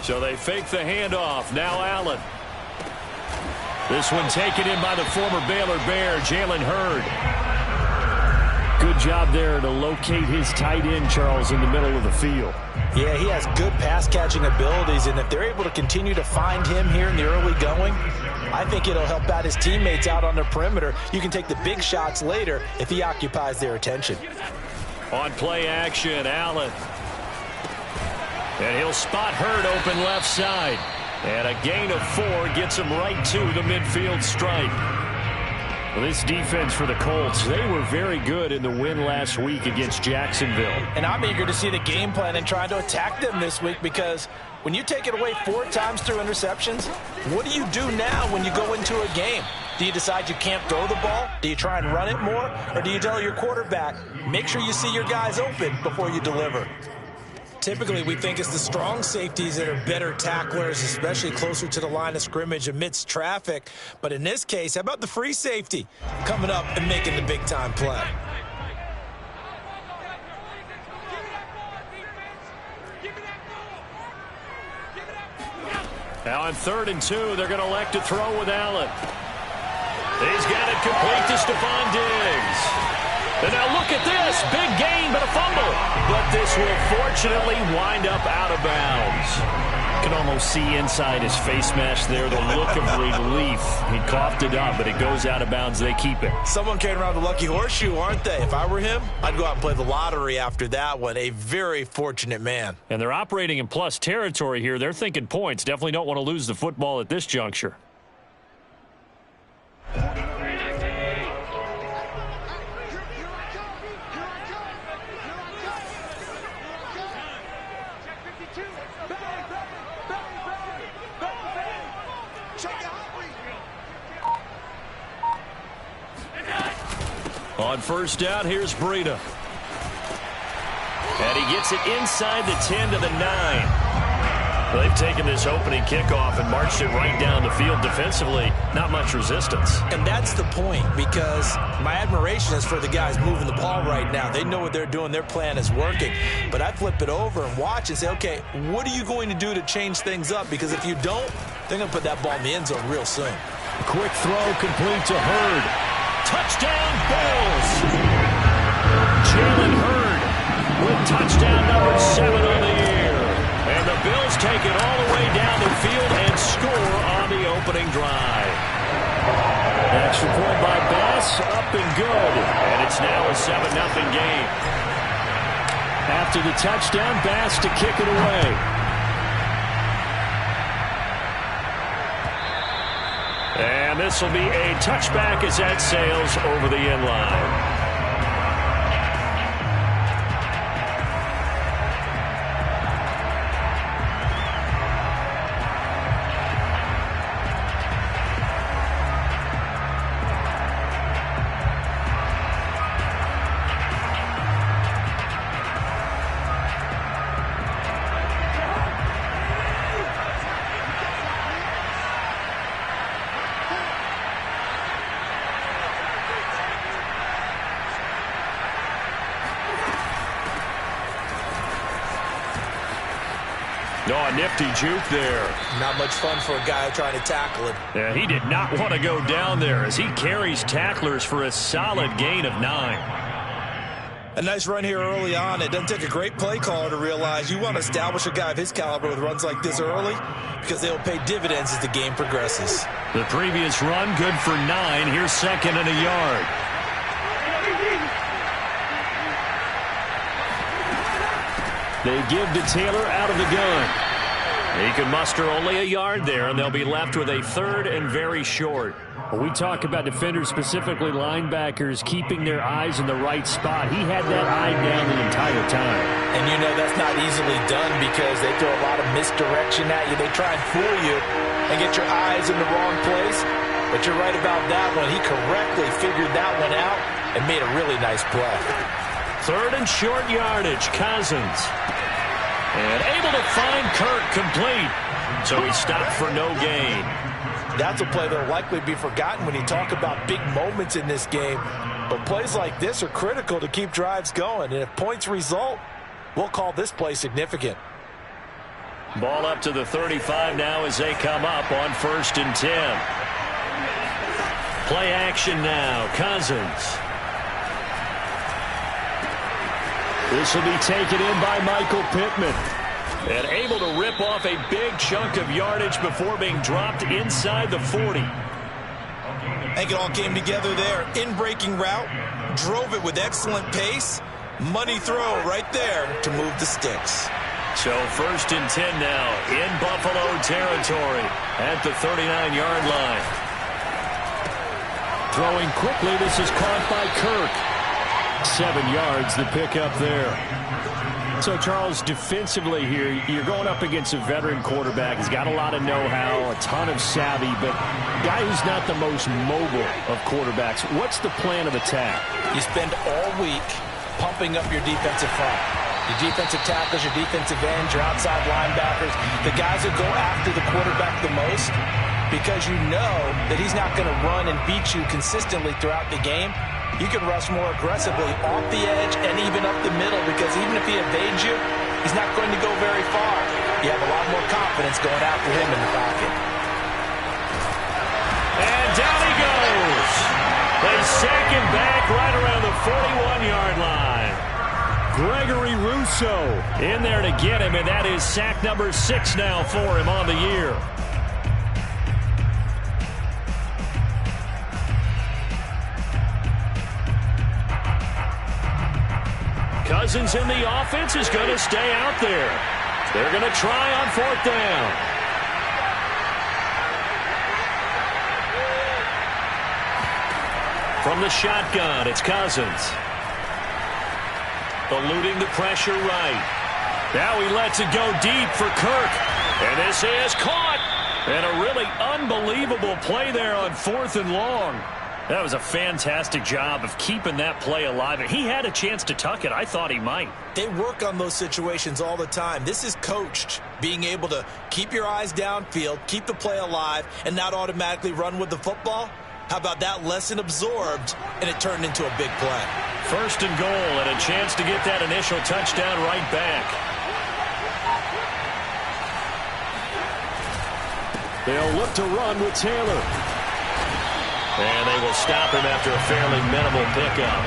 So they fake the handoff. Now Allen. This one taken in by the former Baylor Bear, Jalen Hurd. Good job there to locate his tight end, Charles, in the middle of the field. Yeah, he has good pass-catching abilities, and if they're able to continue to find him here in the early going, I think it'll help out his teammates out on the perimeter. You can take the big shots later if he occupies their attention. On play action, Allen. And he'll spot Hurd open left side. And a gain of 4 gets him right to the midfield stripe. Well, this defense for the Colts, they were very good in the win last week against Jacksonville. And I'm eager to see the game plan and try to attack them this week, because when you take it away 4 times through interceptions, what do you do now when you go into a game? Do you decide you can't throw the ball? Do you try and run it more? Or do you tell your quarterback, make sure you see your guys open before you deliver? Typically, we think it's the strong safeties that are better tacklers, especially closer to the line of scrimmage amidst traffic. But in this case, how about the free safety coming up and making the big-time play? Now on 3rd and 2, they're going to elect to throw with Allen. He's got it complete to Stephon Diggs. And now look at this. Big gain, but a fumble. But this will fortunately wind up out of bounds. You can almost see inside his face mask there the look of relief. He coughed it up, but it goes out of bounds. They keep it. Someone came around the lucky horseshoe, aren't they? If I were him, I'd go out and play the lottery after that one. A very fortunate man. And they're operating in plus territory here. They're thinking points. Definitely don't want to lose the football at this juncture. On 1st down, here's Breida. And he gets it inside the 10 to the 9. Well, they've taken this opening kickoff and marched it right down the field defensively. Not much resistance. And that's the point, because my admiration is for the guys moving the ball right now. They know what they're doing. Their plan is working. But I flip it over and watch and say, okay, what are you going to do to change things up? Because if you don't, they're going to put that ball in the end zone real soon. Quick throw complete to Hurd. Touchdown, Bills! Jalen Hurd with touchdown number 7 on the year. And the Bills take it all the way down the field and score on the opening drive. Extra point by Bass, up and good. And it's now a 7-0 game. After the touchdown, Bass to kick it away. And this will be a touchback as that sails over the end line. Oh, a nifty juke there. Not much fun for a guy trying to tackle him. Yeah, he did not want to go down there as he carries tacklers for a solid gain of 9. A nice run here early on. It doesn't take a great play caller to realize you want to establish a guy of his caliber with runs like this early because they'll pay dividends as the game progresses. The previous run, good for 9. Here's 2nd and a yard. They give to Taylor out of the gun. He can muster only a yard there, and they'll be left with a 3rd and very short. When we talk about defenders, specifically linebackers, keeping their eyes in the right spot, he had that eye down the entire time. And you know that's not easily done because they throw a lot of misdirection at you. They try and fool you and get your eyes in the wrong place. But you're right about that one. He correctly figured that one out and made a really nice play. 3rd and short yardage, Cousins. And able to find Kirk complete. So he stopped for no gain. That's a play that will likely be forgotten when you talk about big moments in this game. But plays like this are critical to keep drives going. And if points result, we'll call this play significant. Ball up to the 35 now as they come up on 1st and 10. Play action now. Cousins. This will be taken in by Michael Pittman. And able to rip off a big chunk of yardage before being dropped inside the 40. I think it all came together there. In-breaking route, drove it with excellent pace. Money throw right there to move the sticks. So 1st and 10 now in Buffalo territory at the 39-yard line. Throwing quickly, this is caught by Kirk. 7 yards, the pickup there. So, Charles, defensively here, you're going up against a veteran quarterback. He's got a lot of know-how, a ton of savvy, but a guy who's not the most mobile of quarterbacks. What's the plan of attack? You spend all week pumping up your defensive front. Your defensive tackles, your defensive ends, your outside linebackers, the guys that go after the quarterback the most, because you know that he's not going to run and beat you consistently throughout the game. You can rush more aggressively off the edge and even up the middle because even if he evades you, he's not going to go very far. You have a lot more confidence going after him in the pocket. And down he goes. They sack him back right around the 41-yard line. Gregory Rousseau in there to get him, and that is sack number 6 now for him on the year. Cousins in the offense is going to stay out there. They're going to try on 4th down. From the shotgun, it's Cousins. Eluding the pressure right. Now he lets it go deep for Kirk. And this is caught. And a really unbelievable play there on 4th and long. That was a fantastic job of keeping that play alive. And he had a chance to tuck it. I thought he might. They work on those situations all the time. This is coached, being able to keep your eyes downfield, keep the play alive, and not automatically run with the football. How about that lesson absorbed, and it turned into a big play. 1st and goal, and a chance to get that initial touchdown right back. They'll look to run with Taylor. And they will stop him after a fairly minimal pickup.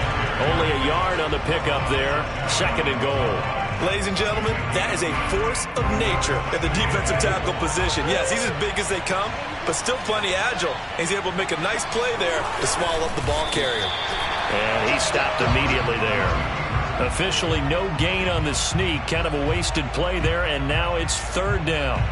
Only a yard on the pickup there. 2nd and goal. Ladies and gentlemen, that is a force of nature at the defensive tackle position. Yes, he's as big as they come, but still plenty agile. He's able to make a nice play there to swallow up the ball carrier. And he stopped immediately there. Officially no gain on the sneak. Kind of a wasted play there, and now it's 3rd down.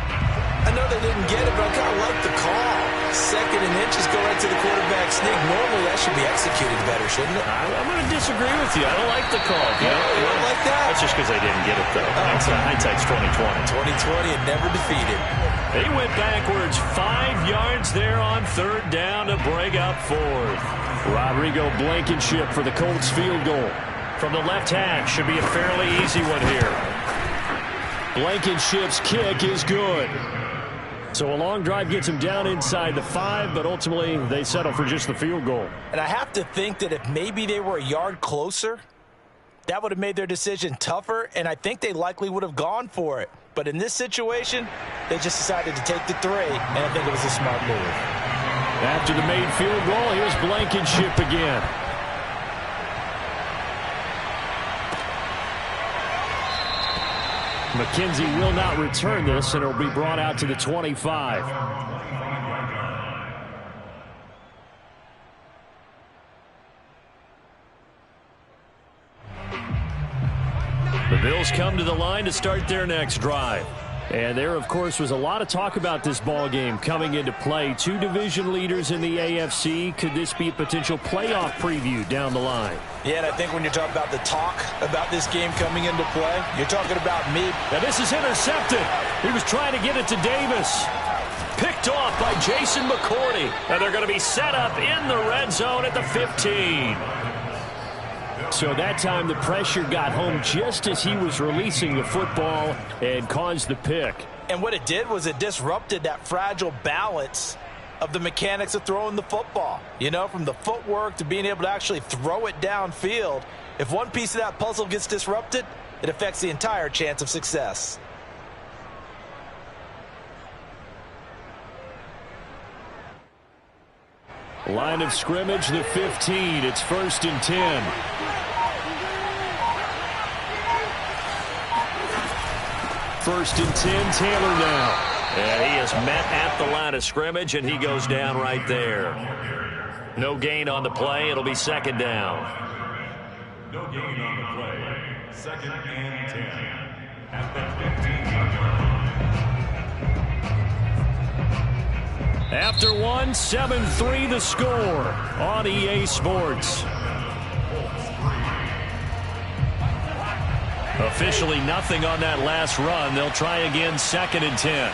I know they didn't get it, but I kind of like the call. 2nd and inches go right to the quarterback sneak. Normally that should be executed better, shouldn't it? I'm going to disagree with you. I don't like the call. You don't like that? That's just because they didn't get it, though. Hindsight's 20/20. 20/20 and never defeated. They went backwards 5 yards there on 3rd down to bring up 4th. Rodrigo Blankenship for the Colts field goal. From the left hash, should be a fairly easy one here. Blankenship's kick is good. So a long drive gets him down inside the 5, but ultimately they settle for just the field goal. And I have to think that if maybe they were a yard closer, that would have made their decision tougher, and I think they likely would have gone for it. But in this situation, they just decided to take the 3, and I think it was a smart move. After the made field goal, here's Blankenship again. McKenzie will not return this, and it'll be brought out to the 25. The Bills come to the line to start their next drive. And there, of course, was a lot of talk about this ball game coming into play. 2 division leaders in the AFC. Could this be a potential playoff preview down the line? Yeah, and I think when you're talking about the talk about this game coming into play, you're talking about me. Now this is intercepted. He was trying to get it to Davis. Picked off by Jason McCourty. And they're going to be set up in the red zone at the 15. So that time the pressure got home just as he was releasing the football and caused the pick. And what it did was it disrupted that fragile balance of the mechanics of throwing the football. You know, from the footwork to being able to actually throw it downfield. If one piece of that puzzle gets disrupted, it affects the entire chance of success. Line of scrimmage, the 15. It's 1st and 10. First and 10, Taylor now. And he is met at the line of scrimmage, and he goes down right there. No gain on the play. It'll be 2nd down. No gain on the play. 2nd and 10. At the 15-yard line. After 1, 7-3 the score on EA Sports. Officially nothing on that last run. They'll try again, 2nd and 10.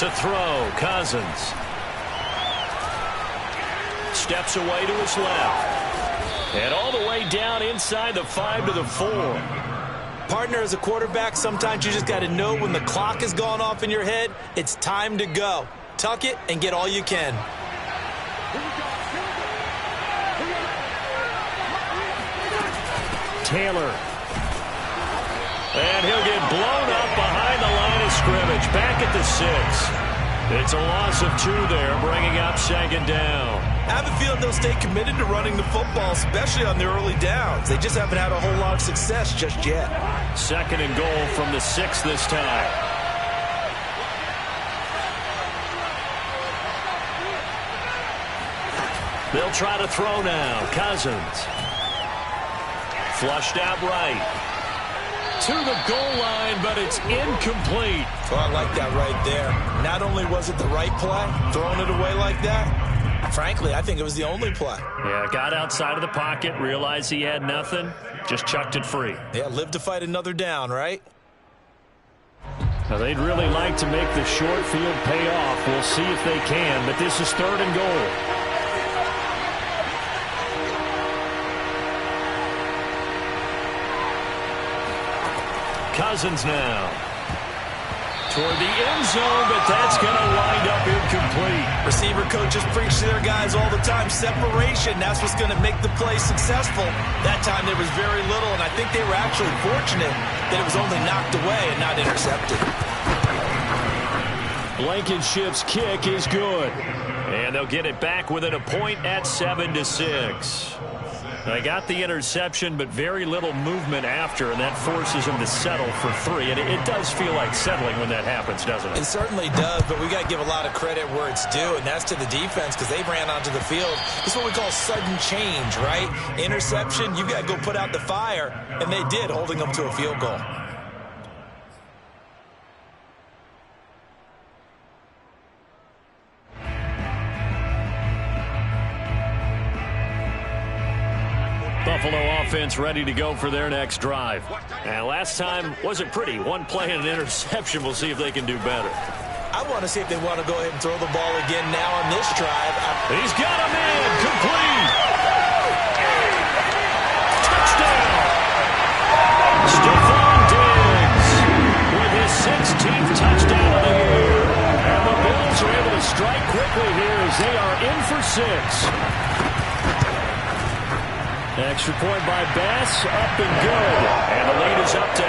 To throw, Cousins. Steps away to his left. And all the way down inside the 5 to the 4. Partner, as a quarterback, sometimes you just got to know when the clock has gone off in your head, it's time to go. Tuck it and get all you can. Taylor. And he'll get blown up behind the line of scrimmage. Back at the 6. It's a loss of 2 there, bringing up 2nd down. I have a feeling they'll stay committed to running the football, especially on their early downs. They just haven't had a whole lot of success just yet. 2nd and goal from the 6 this time. They'll try to throw now. Cousins. Flushed out right. To the goal line, but it's incomplete. Oh, I like that right there. Not only was it the right play, throwing it away like that, frankly, I think it was the only play. Yeah, got outside of the pocket, realized he had nothing, just chucked it free. Yeah, live to fight another down, right? Now, they'd really like to make the short field pay off. We'll see if they can, but this is 3rd and goal. Cousins now. Toward the end zone, but that's going to wind up incomplete. Receiver coaches preach to their guys all the time. Separation, that's what's going to make the play successful. That time there was very little, and I think they were actually fortunate that it was only knocked away and not intercepted. Blankenship's kick is good. And they'll get it back within a point at 7-6. They got the interception, but very little movement after, and that forces them to settle for 3. And it does feel like settling when that happens, doesn't it? It certainly does, but we got to give a lot of credit where it's due, and that's to the defense because they ran onto the field. This is what we call sudden change, right? Interception, you got to go put out the fire, and they did, holding them to a field goal. Buffalo offense ready to go for their next drive. And last time wasn't pretty. 1 play and an interception. We'll see if they can do better. I want to see if they want to go ahead and throw the ball again now on this drive. He's got a man. Complete. Touchdown. Stephon Diggs with his 16th touchdown of the year. And the Bills are able to strike quickly here as they are in for 6. Extra point by Bass, up and good. And the lead is up to 8.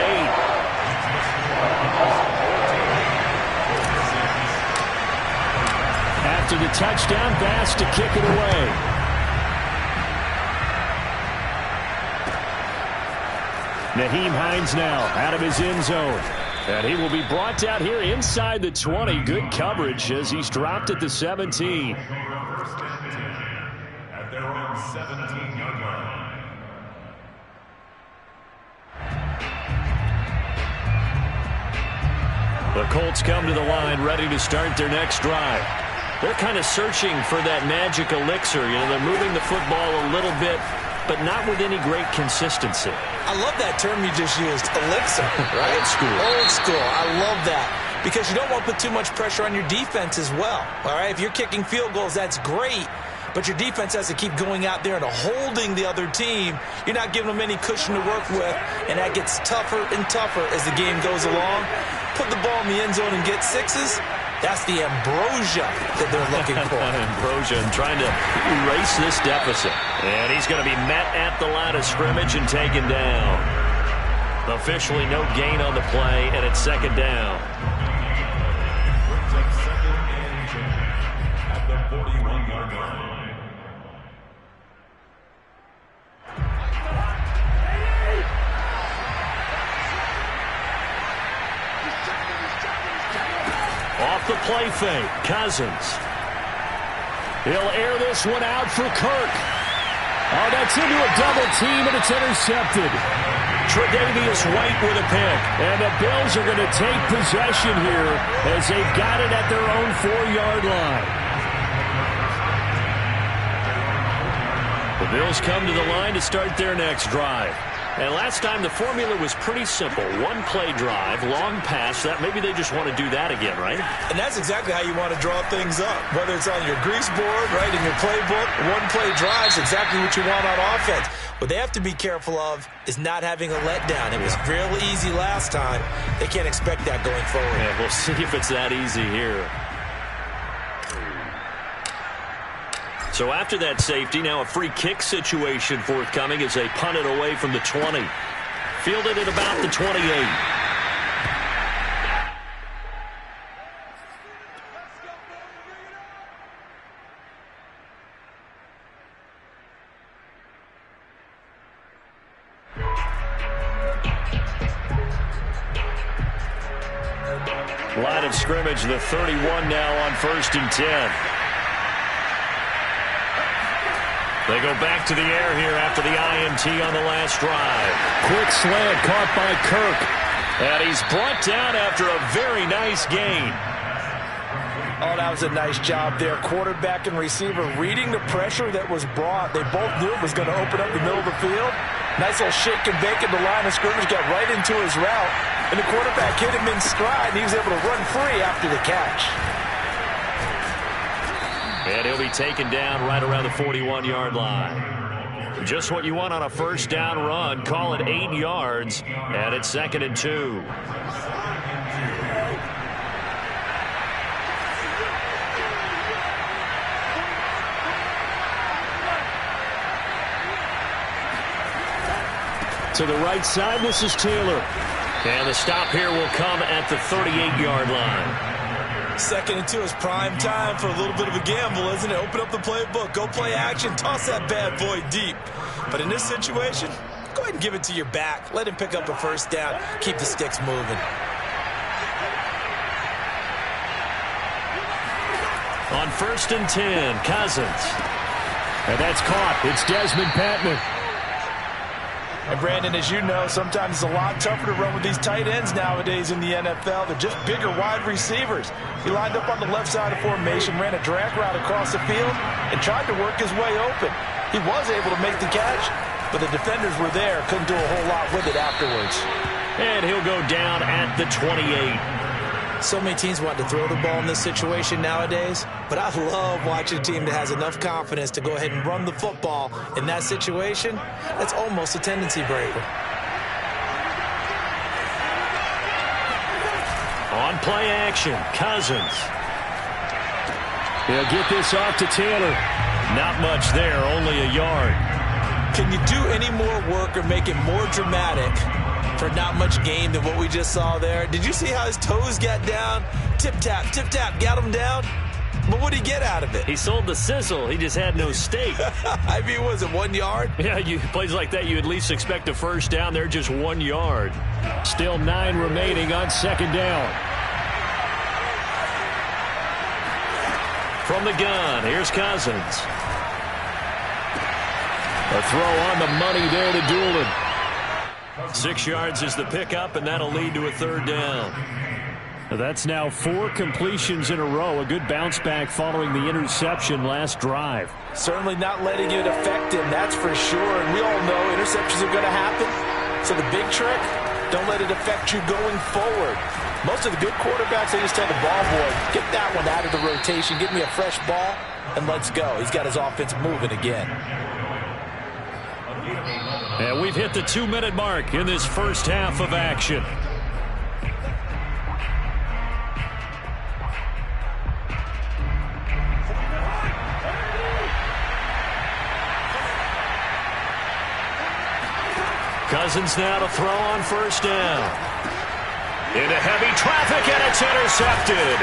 after the touchdown pass to kick it away. Nyheim Hines now out of his end zone. And he will be brought down here inside the 20. Good coverage as he's dropped at the 17. At their own 17-yard line. The Colts come to the line ready to start their next drive. They're kind of searching for that magic elixir. You know, they're moving the football a little bit, but not with any great consistency. I love that term you just used, elixir, right? Old school. Old school. I love that. Because you don't want to put too much pressure on your defense as well. All right, if you're kicking field goals, that's great. But your defense has to keep going out there and holding the other team. You're not giving them any cushion to work with, and that gets tougher and tougher as the game goes along. Put the ball in the end zone and get sixes. That's the ambrosia that they're looking for. Ambrosia and trying to erase this deficit. And he's going to be met at the line of scrimmage and taken down. Officially no gain on the play, and it's second down. Brings up second and 10 at the 41-yard line. Off the play fake, Cousins. He'll air this one out for Kirk. Oh, that's into a double team, and it's intercepted. Tre'Davious White with a pick. And the Bills are going to take possession here as they've got it at their own 4-yard line. The Bills come to the line to start their next drive. And last time the formula was pretty simple. One play drive, long pass. That maybe they just want to do that again, right? And that's exactly how you want to draw things up. Whether it's on your grease board, right, in your playbook, one play drive is exactly what you want on offense. What they have to be careful of is not having a letdown. It was real easy last time. They can't expect that going forward. Yeah, we'll see if it's that easy here. So after that safety, now a free kick situation forthcoming as they punt it away from the 20. Fielded at about the 28. Line of scrimmage, the 31 now on 1st and 10. They go back to the air here after the INT on the last drive. Quick slant caught by Kirk. And he's brought down after a very nice gain. Oh, that was a nice job there. Quarterback and receiver reading the pressure that was brought. They both knew it was going to open up the middle of the field. Nice little shake and bake at the line of scrimmage. Got right into his route. And the quarterback hit him in stride. And he was able to run free after the catch. And he'll be taken down right around the 41-yard line. Just what you want on a first down run. Call it 8 yards. And it's 2nd and 2. To the right side, this is Taylor. And the stop here will come at the 38-yard line. 2nd and 2 is prime time for a little bit of a gamble, isn't it? Open up the playbook, go play action, toss that bad boy deep. But in this situation, go ahead and give it to your back. Let him pick up a first down, keep the sticks moving. On 1st and 10, Cousins. And that's caught. It's Desmond Patman. And Brandon, as you know, sometimes it's a lot tougher to run with these tight ends nowadays in the NFL. They're just bigger wide receivers. He lined up on the left side of formation, ran a drag route across the field, and tried to work his way open. He was able to make the catch, but the defenders were there, couldn't do a whole lot with it afterwards. And he'll go down at the 28. So many teams want to throw the ball in this situation nowadays, but I love watching a team that has enough confidence to go ahead and run the football. In that situation, that's almost a tendency breaker. On play action, Cousins. He'll get this off to Taylor. Not much there, only a yard. Can you do any more work or make it more dramatic for not much gain than what we just saw there? Did you see how his toes got down? Tip-tap, got him down. But what did he get out of it? He sold the sizzle. He just had no steak. I mean, was it 1 yard? Yeah, plays like that, you at least expect a first down. They're just 1 yard. Still 9 remaining on second down. From the gun, here's Cousins. A throw on the money there to Doolin. 6 yards is the pickup, and that'll lead to a third down. That's now 4 completions in a row. A good bounce back following the interception last drive. Certainly not letting it affect him, that's for sure. And we all know interceptions are going to happen. So the big trick, don't let it affect you going forward. Most of the good quarterbacks, they just tell the ball boy, get that one out of the rotation, give me a fresh ball, and let's go. He's got his offense moving again. And we've hit the 2-minute mark in this first half of action. Cousins now to throw on first down. Into heavy traffic, and it's intercepted.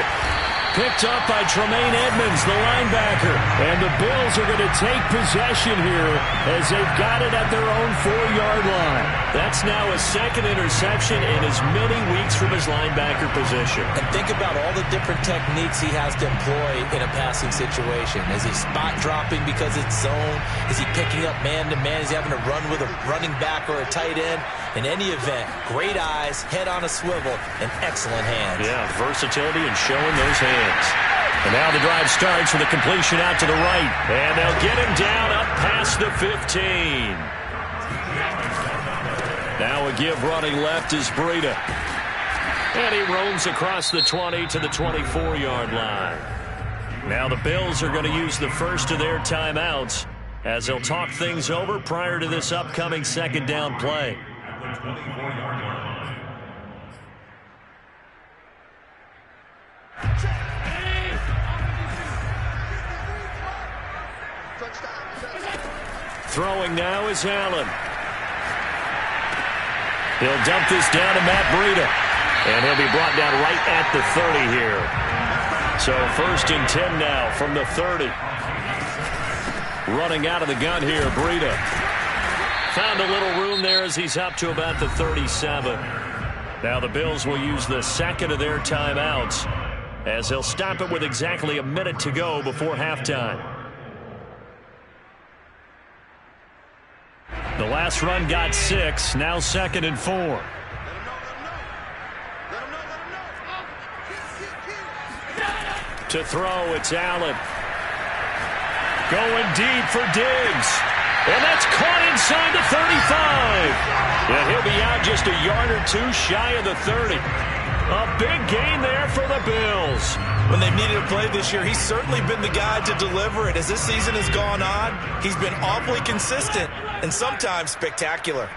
Picked up by Tremaine Edmonds, the linebacker. And the Bills are going to take possession here as they've got it at their own 4-yard line. That's now a second interception in as many weeks from his linebacker position. And think about all the different techniques he has to employ in a passing situation. Is he spot dropping because it's zone? Is he picking up man-to-man? Is he having to run with a running back or a tight end? In any event, great eyes, head on a swivel, and excellent hands. Yeah, versatility and showing those hands. And now the drive starts with a completion out to the right. And they'll get him down up past the 15. Now a give running left is Breida. And he roams across the 20 to the 24-yard line. Now the Bills are going to use the first of their timeouts as they'll talk things over prior to this upcoming second down play. 24-yard line. Throwing now is Allen. He'll dump this down to Matt Breida. And he'll be brought down right at the 30 here. So 1st and 10 now from the 30. Running out of the gun here, Breida. Found a little room there as he's up to about the 37. Now the Bills will use the second of their timeouts as they'll stop it with exactly a minute to go before halftime. The last run got 6, now 2nd and 4. To throw, it's Allen. Going deep for Diggs. And that's caught inside the 35. And he'll be out just a yard or two shy of the 30. A big gain there for the Bills. When they've needed a play this year, he's certainly been the guy to deliver it. As this season has gone on, he's been awfully consistent and sometimes spectacular.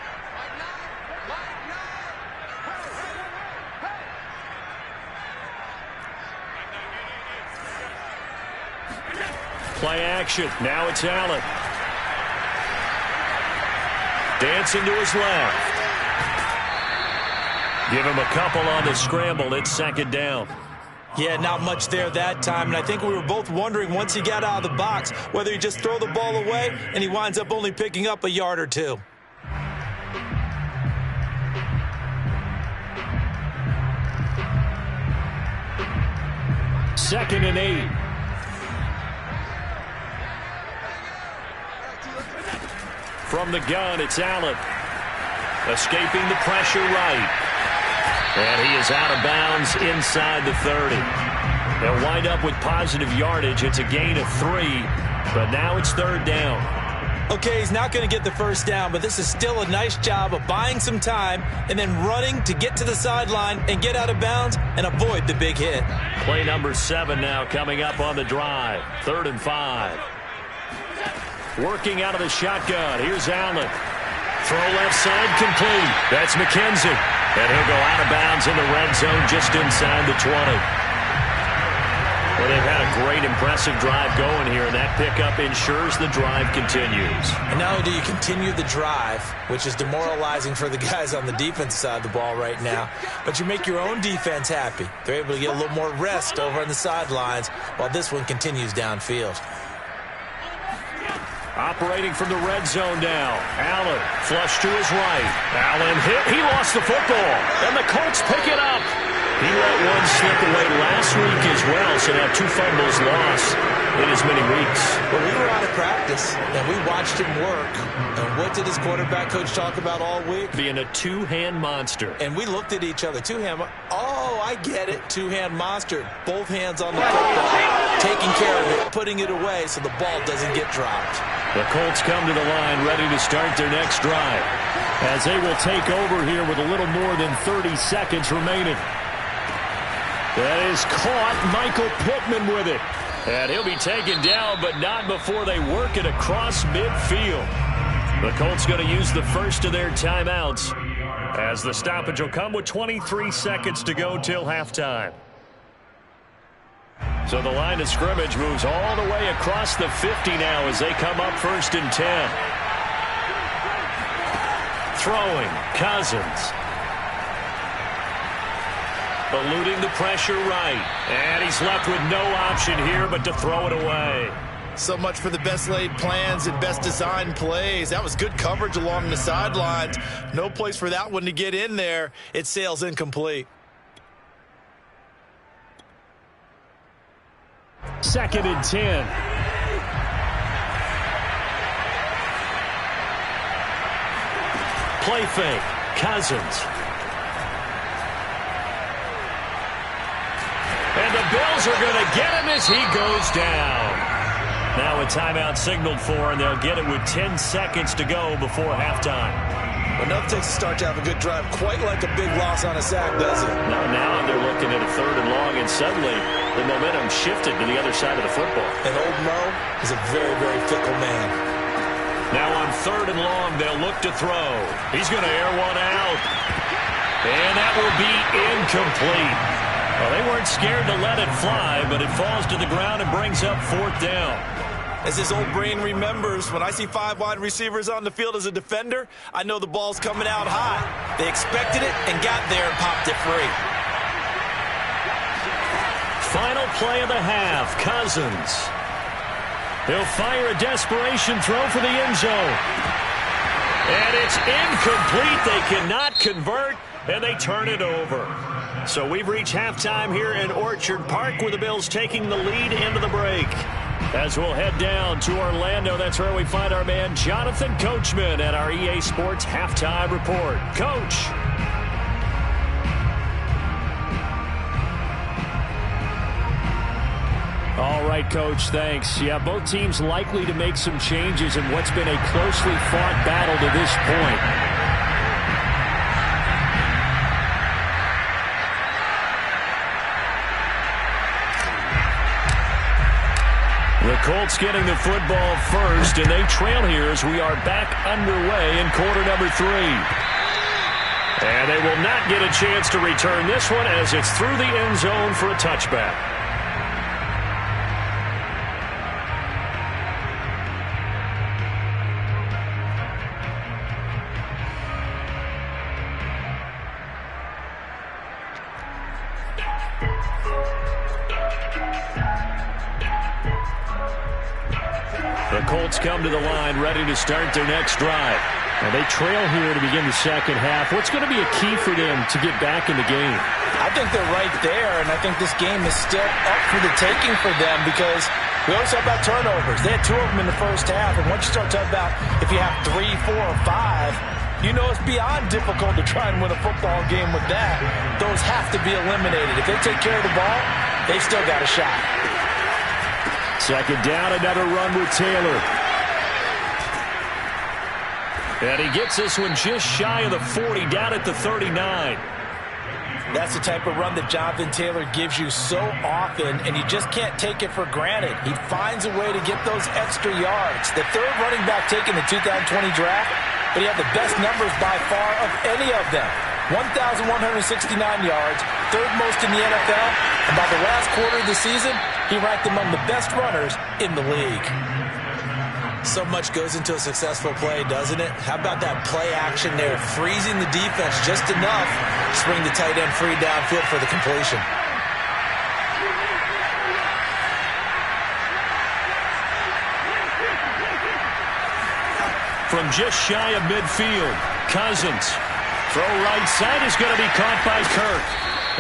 Play action. Now it's Allen. Dancing to his left. Give him a couple on the scramble. It's 2nd down. Yeah, not much there that time, and I think we were both wondering once he got out of the box whether he just throw the ball away and he winds up only picking up a yard or two. Second and 8. From the gun, it's Allen. Escaping the pressure right. And he is out of bounds inside the 30. They'll wind up with positive yardage. It's a gain of 3, but now it's 3rd down. Okay, he's not going to get the first down, but this is still a nice job of buying some time and then running to get to the sideline and get out of bounds and avoid the big hit. Play number 7 now coming up on the drive. 3rd and 5. Working out of the shotgun. Here's Allen. Throw left side complete. That's McKenzie. And he'll go out of bounds in the red zone just inside the 20. Well, they've had a great, impressive drive going here, and that pickup ensures the drive continues. And not only do you continue the drive, which is demoralizing for the guys on the defense side of the ball right now, but you make your own defense happy. They're able to get a little more rest over on the sidelines while this one continues downfield. Operating from the red zone now. Allen flush to his right. Allen hit. He lost the football, and the Colts pick it up. He let one slip away last week as well, so now 2 fumbles lost in as many weeks. Well, we were out of practice, and we watched him work. And what did his quarterback coach talk about all week? Being a two-hand monster. And we looked at each other. Two-hand. Oh, I get it. Two-hand monster. Both hands on the football. Taking care of it, putting it away so the ball doesn't get dropped. The Colts come to the line ready to start their next drive, as they will take over here with a little more than 30 seconds remaining. That is caught. Michael Pittman with it. And he'll be taken down, but not before they work it across midfield. The Colts going to use the first of their timeouts, as the stoppage will come with 23 seconds to go till halftime. So the line of scrimmage moves all the way across the 50 now as they come up 1st and 10. Throwing, Cousins. Eluding the pressure right. And he's left with no option here but to throw it away. So much for the best laid plans and best designed plays. That was good coverage along the sidelines. No place for that one to get in there. It sails incomplete. 2nd and 10. Play fake. Cousins. And the Bills are going to get him as he goes down. Now a timeout signaled for, and they'll get it with 10 seconds to go before halftime. Well, nothing takes a start to have a good drive quite like a big loss on a sack, does it? No, now they're looking at a 3rd and long, and suddenly the momentum shifted to the other side of the football. And old Mo is a very, very fickle man. Now on 3rd and long, they'll look to throw. He's going to air one out. And that will be incomplete. Well, they weren't scared to let it fly, but it falls to the ground and brings up 4th down. As his old brain remembers, when I see 5 wide receivers on the field as a defender, I know the ball's coming out hot. They expected it and got there and popped it free. Final play of the half, Cousins. He'll fire a desperation throw for the end zone. And it's incomplete. They cannot convert, and they turn it over. So we've reached halftime here in Orchard Park, with the Bills taking the lead into the break. As we'll head down to Orlando, that's where we find our man Jonathan Coachman at our EA Sports Halftime Report. Coach. All right, Coach, thanks. Yeah, both teams likely to make some changes in what's been a closely fought battle to this point. The Colts getting the football first, and they trail here as we are back underway in quarter number 3. And they will not get a chance to return this one as it's through the end zone for a touchback. The Colts come to the line ready to start their next drive. And they trail here to begin the second half. What's going to be a key for them to get back in the game? I think they're right there, and I think this game is still up for the taking for them because we always talk about turnovers. They had 2 of them in the first half, and once you start talking about if you have 3, 4, or 5, you know it's beyond difficult to try and win a football game with that. Those have to be eliminated. If they take care of the ball, they've still got a shot. Second down, another run with Taylor. And he gets this one just shy of the 40, down at the 39. That's the type of run that Jonathan Taylor gives you so often, and you just can't take it for granted. He finds a way to get those extra yards. The 3rd running back taken the 2020 draft, but he had the best numbers by far of any of them. 1,169 yards, 3rd most in the NFL, and by the last quarter of the season, he ranked among the best runners in the league. So much goes into a successful play, doesn't it? How about that play action there, freezing the defense just enough to bring the tight end free downfield for the completion. From just shy of midfield, Cousins. Throw right side is going to be caught by Kirk.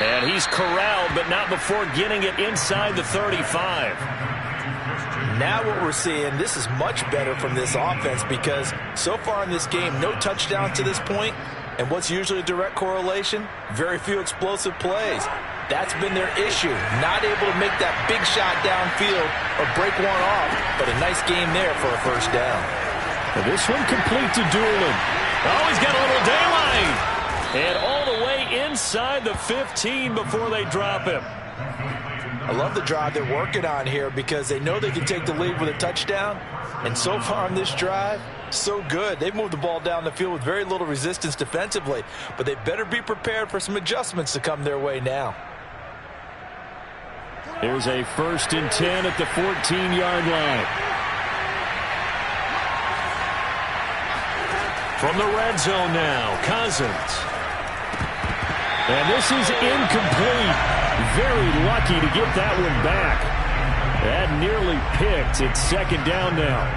And he's corralled, but not before getting it inside the 35. Now what we're seeing, this is much better from this offense because so far in this game, no touchdown to this point. And what's usually a direct correlation? Very few explosive plays. That's been their issue. Not able to make that big shot downfield or break one off, but a nice game there for a first down. And this one complete to Doolin. Oh, he's got a little daylight. And all the way inside the 15 before they drop him. I love the drive they're working on here because they know they can take the lead with a touchdown. And so far on this drive, so good. They've moved the ball down the field with very little resistance defensively. But they better be prepared for some adjustments to come their way now. Here's a 1st and 10 at the 14-yard line. From the red zone now, Cousins. And this is incomplete. Very lucky to get that one back. That nearly picked. It's 2nd down now.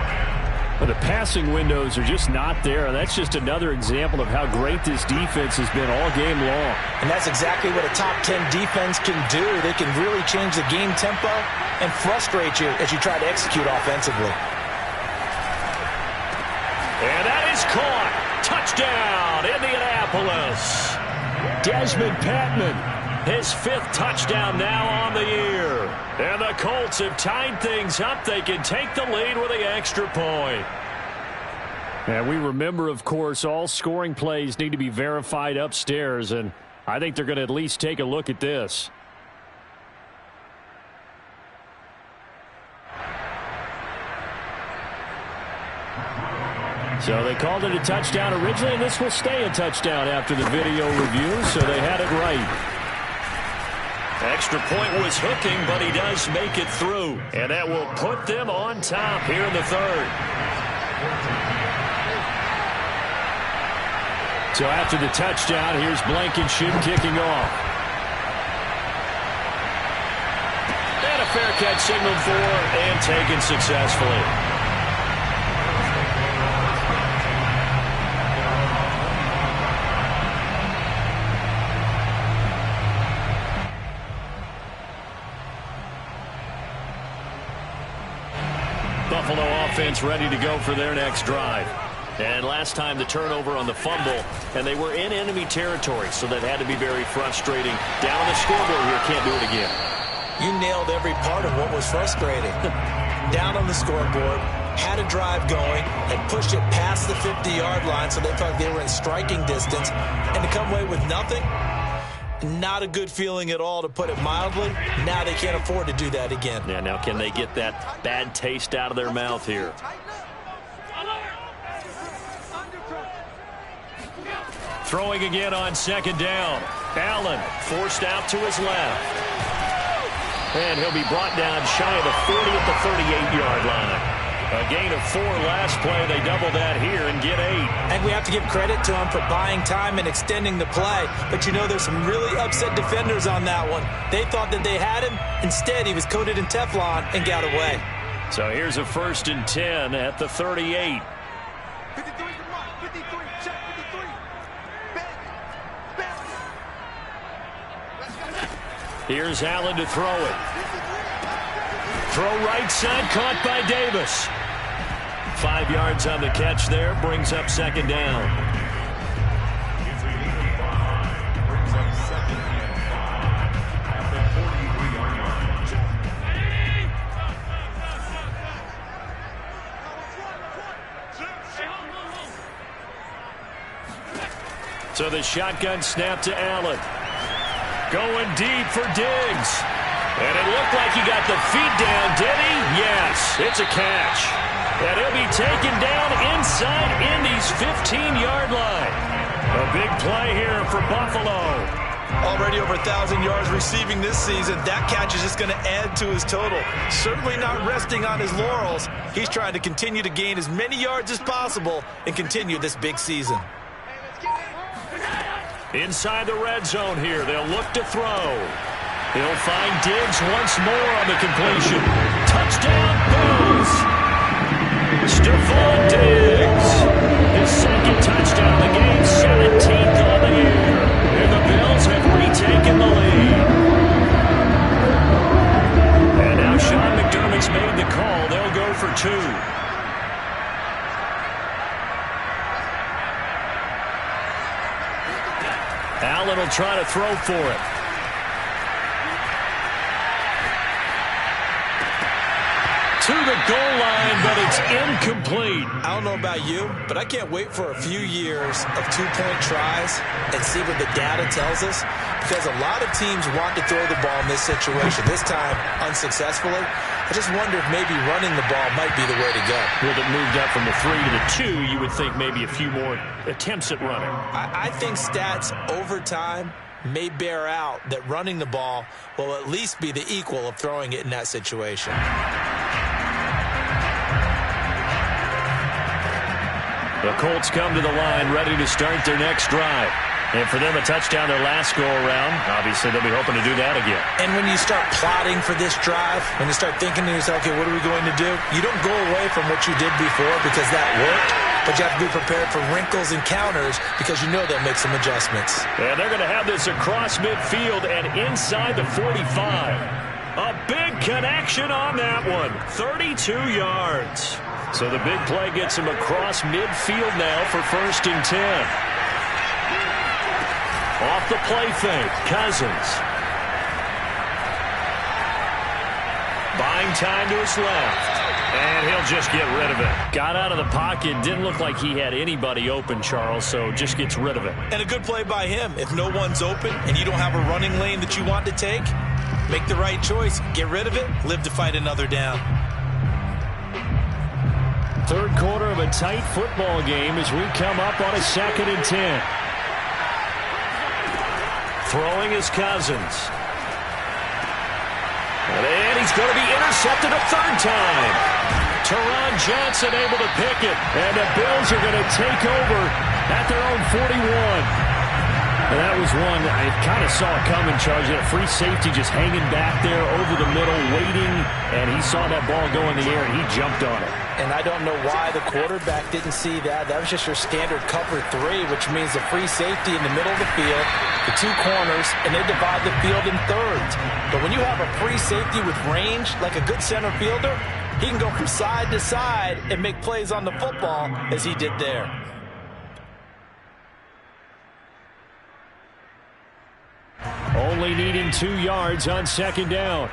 But the passing windows are just not there. That's just another example of how great this defense has been all game long. And that's exactly what a top 10 defense can do. They can really change the game tempo and frustrate you as you try to execute offensively. And that is caught. Touchdown, Indianapolis. Desmond Patman, his 5th touchdown now on the year. And the Colts have tied things up. They can take the lead with the extra point. And we remember, of course, all scoring plays need to be verified upstairs. And I think they're going to at least take a look at this. So they called it a touchdown originally, and this will stay a touchdown after the video review, so they had it right. Extra point was hooking, but he does make it through. And that will put them on top here in the 3rd. So after the touchdown, here's Blankenship kicking off. And a fair catch signaled for and taken successfully. Buffalo offense ready to go for their next drive. And last time the turnover on the fumble, and they were in enemy territory, so that had to be very frustrating. Down on the scoreboard here, can't do it again. You nailed every part of what was frustrating. Down on the scoreboard, had a drive going, had pushed it past the 50-yard line, so they felt they were in striking distance, and to come away with nothing, not a good feeling at all, to put it mildly. Now they can't afford to do that again. Yeah, now can they get that bad taste out of their mouth here? Throwing again on 2nd down. Allen forced out to his left. And he'll be brought down shy of the 40 at the 38-yard line. A gain of 4 last play. They double that here and get 8. And we have to give credit to him for buying time and extending the play. But you know, there's some really upset defenders on that one. They thought that they had him. Instead, he was coated in Teflon and got away. So here's a 1st and 10 at the 38. 53, check 53. Here's Allen to throw it. Throw right side, caught by Davis. 5 yards on the catch there, brings up 2nd down. So the shotgun snap to Allen. Going deep for Diggs. And it looked like he got the feet down, did he? Yes, it's a catch. And he'll be taken down inside Indy's 15-yard line. A big play here for Buffalo. Already over 1,000 yards receiving this season. That catch is just going to add to his total. Certainly not resting on his laurels. He's trying to continue to gain as many yards as possible and continue this big season. Inside the red zone here, they'll look to throw. He'll find Diggs once more on the completion. Touchdown, Bills! Stephon Diggs. His second touchdown of the game, 17th on the year. And the Bills have retaken the lead. And now Sean McDermott's made the call. They'll go for 2. Allen will try to throw for it. To the goal line, but it's incomplete. I don't know about you, but I can't wait for a few years of two-point tries and see what the data tells us, because a lot of teams want to throw the ball in this situation, this time unsuccessfully. I just wonder if maybe running the ball might be the way to go. With it moved up from the 3 to the 2, you would think maybe a few more attempts at running. I think stats over time may bear out that running the ball will at least be the equal of throwing it in that situation. The Colts come to the line ready to start their next drive. And for them, a touchdown their last go-around. Obviously, they'll be hoping to do that again. And when you start plotting for this drive, when you start thinking to yourself, okay, what are we going to do? You don't go away from what you did before because that worked, but you have to be prepared for wrinkles and counters because you know they'll make some adjustments. And they're going to have this across midfield and inside the 45. A big connection on that one. 32 yards. So the big play gets him across midfield now for 1st and 10. Off the play fake, Cousins. Buying time to his left. And he'll just get rid of it. Got out of the pocket. Didn't look like he had anybody open, Charles, so just gets rid of it. And a good play by him. If no one's open and you don't have a running lane that you want to take, make the right choice. Get rid of it. Live to fight another down. Third quarter of a tight football game as we come up on a 2nd and 10. Throwing is Cousins. And he's going to be intercepted a 3rd time. Teron Johnson able to pick it. And the Bills are going to take over at their own 41. And that was one I kind of saw coming, Charles. A free safety just hanging back there over the middle, waiting. And he saw that ball go in the air, and he jumped on it. And I don't know why the quarterback didn't see that. That was just your standard cover 3, which means the free safety in the middle of the field, the 2 corners, and they divide the field in thirds. But when you have a free safety with range, like a good center fielder, he can go from side to side and make plays on the football as he did there. Only needing 2 yards on 2nd down.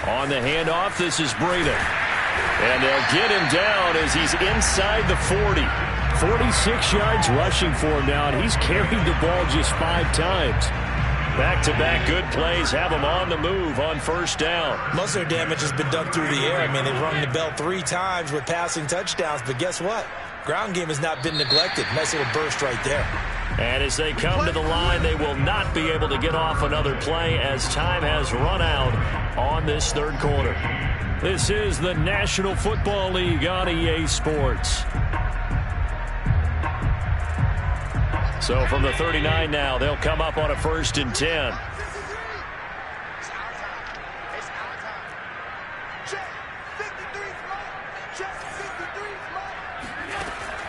On the handoff, this is Breida. And they'll get him down as he's inside the 40. 46 yards rushing for him now, and he's carried the ball just 5 times. Back-to-back good plays have him on the move on 1st down. Most of their damage has been done through the air. I mean, they've rung the bell 3 times with passing touchdowns, but guess what? Ground game has not been neglected. Nice little burst right there. And as they come to the line, they will not be able to get off another play as time has run out on this 3rd quarter. This is the National Football League on EA Sports. So from the 39 now, they'll come up on a 1st and 10.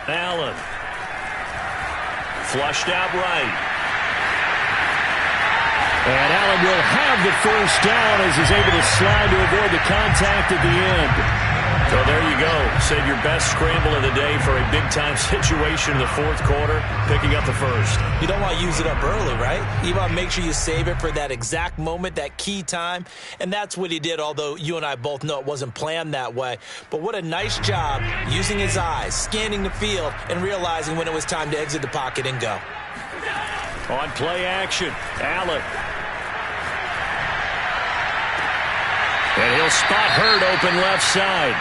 Allen. Flushed out right. And Allen will have the 1st down as he's able to slide to avoid the contact at the end. So there you go. Save your best scramble of the day for a big-time situation in the 4th quarter, picking up the 1st. You don't want to use it up early, right? You want to make sure you save it for that exact moment, that key time. And that's what he did, although you and I both know it wasn't planned that way. But what a nice job using his eyes, scanning the field, and realizing when it was time to exit the pocket and go. On play action, Allen. And he'll spot Hurd open left side.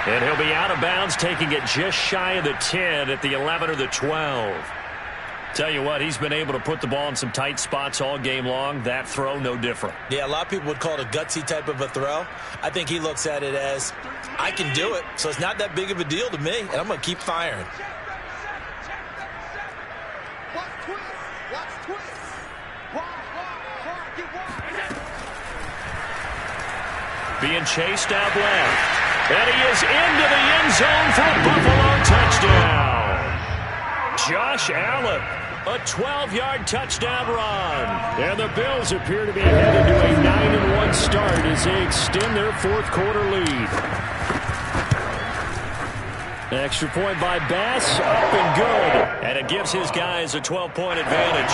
And he'll be out of bounds, taking it just shy of the 10 at the 11 or the 12. Tell you what, he's been able to put the ball in some tight spots all game long. That throw, no different. Yeah, a lot of people would call it a gutsy type of a throw. I think he looks at it as, I can do it, so it's not that big of a deal to me, and I'm going to keep firing. Being chased out left. And he is into the end zone for a Buffalo touchdown. Josh Allen, a 12-yard touchdown run. And the Bills appear to be headed to a 9-1 start as they extend their fourth quarter lead. Extra point by Bass, up and good. And it gives his guys a 12-point advantage.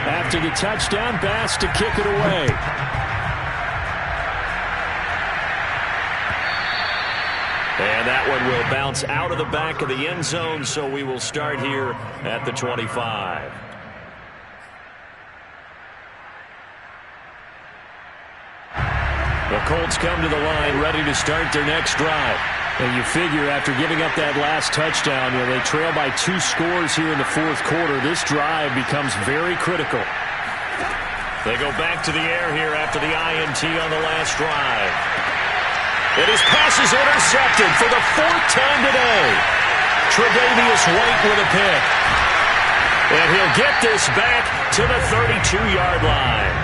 After the touchdown, Bass to kick it away. And that one will bounce out of the back of the end zone, so we will start here at the 25. The Colts come to the line, ready to start their next drive. And you figure after giving up that last touchdown, they trail by 2 scores here in the fourth quarter. This drive becomes very critical. They go back to the air here after the INT on the last drive. And his pass is intercepted for the 4th time today. Tre'Davious White with a pick. And he'll get this back to the 32-yard line.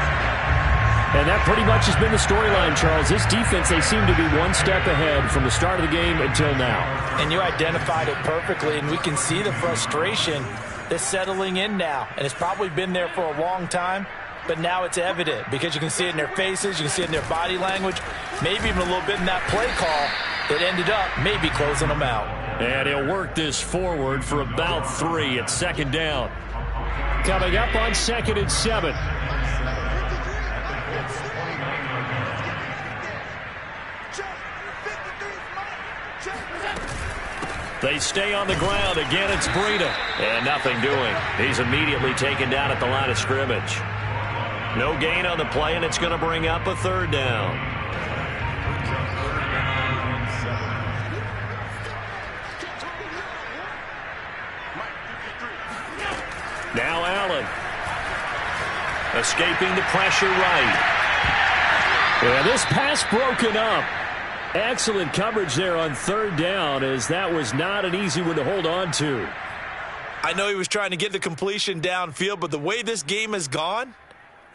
And that pretty much has been the storyline, Charles. This defense, they seem to be one step ahead from the start of the game until now. And you identified it perfectly, and we can see the frustration that's settling in now. And it's probably been there for a long time, but now it's evident because you can see it in their faces, you can see it in their body language, maybe even a little bit in that play call that ended up maybe closing them out. And he'll work this forward for about 3 at second down. Coming up on 2nd and 7. They stay on the ground. Again, it's Breida. And nothing doing. He's immediately taken down at the line of scrimmage. No gain on the play, and it's going to bring up a 3rd down. Now Allen. Escaping the pressure right. Yeah, this pass broken up. Excellent coverage there on 3rd down, as that was not an easy one to hold on to. I know he was trying to get the completion downfield, but the way this game has gone,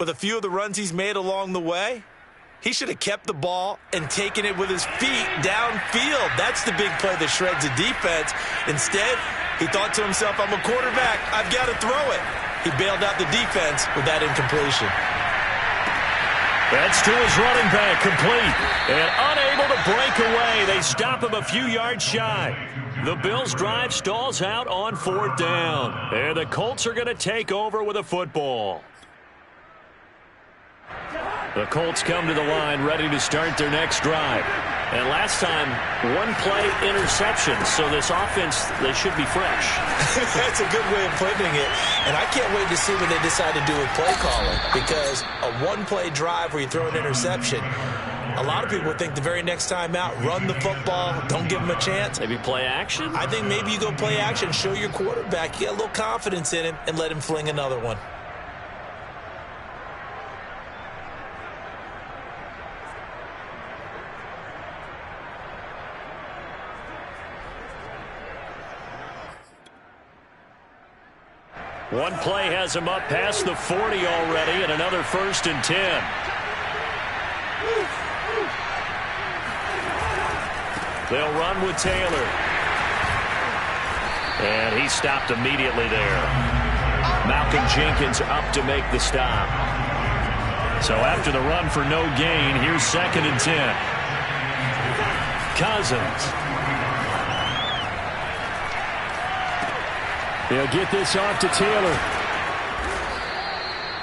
with a few of the runs he's made along the way, he should have kept the ball and taken it with his feet downfield. That's the big play that shreds the defense. Instead, he thought to himself, I'm a quarterback, I've got to throw it. He bailed out the defense with that incompletion. That's to his running back, complete. And unable to break away. They stop him a few yards shy. The Bills' drive stalls out on 4th down. And the Colts are going to take over with a football. The Colts come to the line, ready to start their next drive. And last time, 1-play interception. So this offense, they should be fresh. That's a good way of putting it. And I can't wait to see what they decide to do with play calling. Because a 1-play drive where you throw an interception, a lot of people think the very next time out, run the football, don't give them a chance. Maybe play action? I think maybe you go play action, show your quarterback, you get a little confidence in him, and let him fling another one. One play has him up past the 40 already, and another 1st and 10. They'll run with Taylor. And he stopped immediately there. Malcolm Jenkins up to make the stop. So after the run for no gain, here's 2nd and 10. Cousins. They'll get this off to Taylor.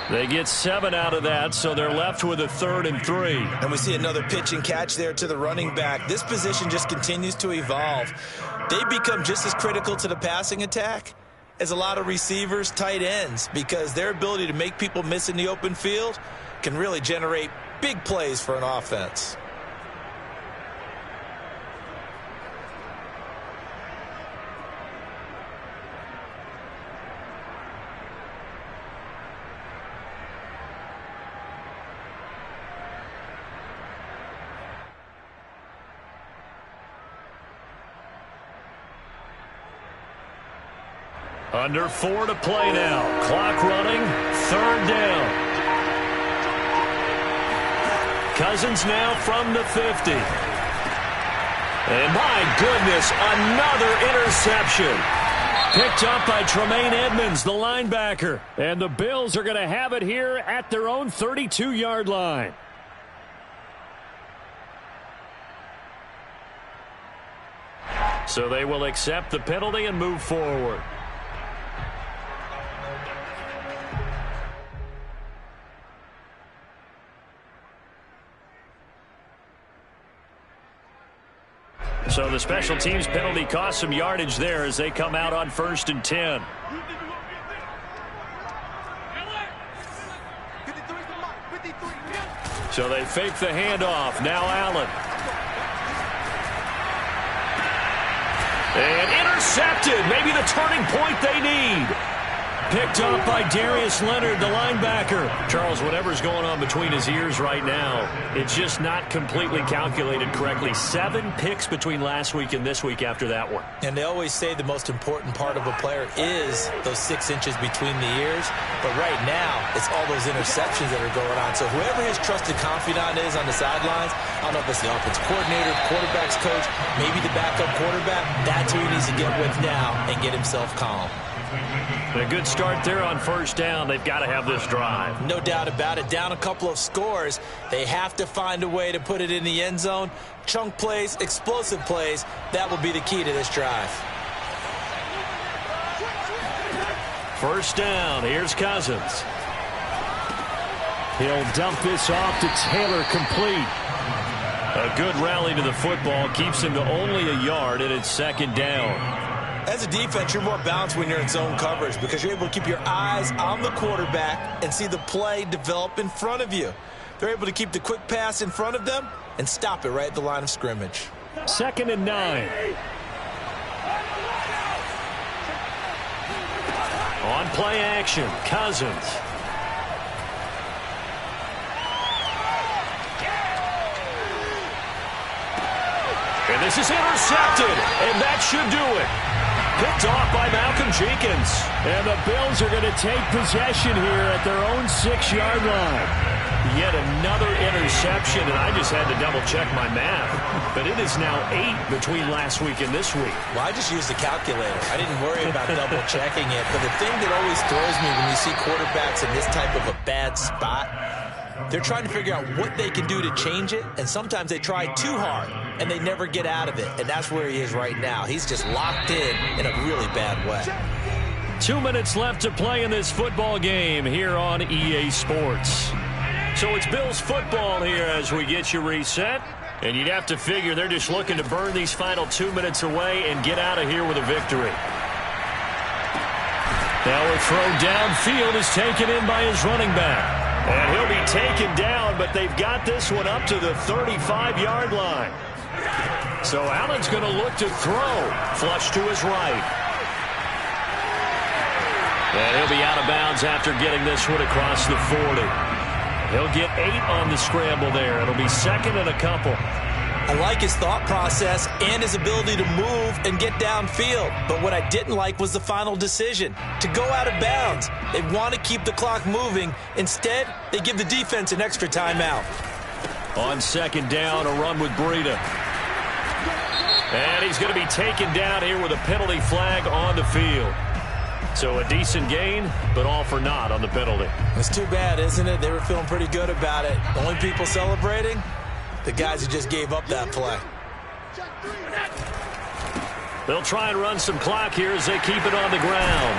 They get 7 out of that, so they're left with a 3rd and 3. And we see another pitch and catch there to the running back. This position just continues to evolve. They become just as critical to the passing attack as a lot of receivers, tight ends, because their ability to make people miss in the open field can really generate big plays for an offense. Under 4 to play now. Clock running. 3rd down. Cousins now from the 50. And my goodness, another interception. Picked up by Tremaine Edmonds, the linebacker. And the Bills are going to have it here at their own 32-yard line. So they will accept the penalty and move forward. So the special teams penalty cost some yardage there as they come out on 1st and 10. So they fake the handoff. Now Allen. And intercepted. Maybe the turning point they need. Picked up by Darius Leonard, the linebacker. Charles, whatever's going on between his ears right now, it's just not completely calculated correctly. 7 picks between last week and this week after that one. And they always say the most important part of a player is those 6 inches between the ears. But right now, it's all those interceptions that are going on. So whoever his trusted confidant is on the sidelines, I don't know if it's the offense coordinator, quarterback's coach, maybe the backup quarterback, that's who he needs to get with now and get himself calm. A good start there on 1st down. They've got to have this drive. No doubt about it. Down a couple of scores. They have to find a way to put it in the end zone. Chunk plays, explosive plays. That will be the key to this drive. 1st down. Here's Cousins. He'll dump this off to Taylor, complete. A good rally to the football. Keeps him to only a yard, and it's 2nd down. As a defense, you're more balanced when you're in zone coverage because you're able to keep your eyes on the quarterback and see the play develop in front of you. They're able to keep the quick pass in front of them and stop it right at the line of scrimmage. 2nd and 9. On play action, Cousins. And this is intercepted, and that should do it. Picked off by Malcolm Jenkins. And the Bills are going to take possession here at their own 6-yard line. Yet another interception, and I just had to double-check my math. But it is now 8 between last week and this week. Well, I just used the calculator. I didn't worry about double-checking it. But the thing that always throws me when you see quarterbacks in this type of a bad spot, they're trying to figure out what they can do to change it, and sometimes they try too hard, and they never get out of it, and that's where he is right now. He's just locked in a really bad way. 2 minutes left to play in this football game here on EA Sports. So it's Bills football here as we get you reset, and you'd have to figure they're just looking to burn these final 2 minutes away and get out of here with a victory. Now a throw downfield is taken in by his running back. And he'll be taken down, but they've got this one up to the 35-yard line. So Allen's going to look to throw. Flush to his right. And he'll be out of bounds after getting this one across the 40. He'll get 8 on the scramble there. It'll be 2nd and a couple. I like his thought process and his ability to move and get downfield. But what I didn't like was the final decision, to go out of bounds. They want to keep the clock moving. Instead, they give the defense an extra timeout. On 2nd down, a run with Breida. And he's going to be taken down here with a penalty flag on the field. So a decent gain, but all for naught on the penalty. It's too bad, isn't it? They were feeling pretty good about it. The only people celebrating, the guys who just gave up that play. They'll try and run some clock here as they keep it on the ground.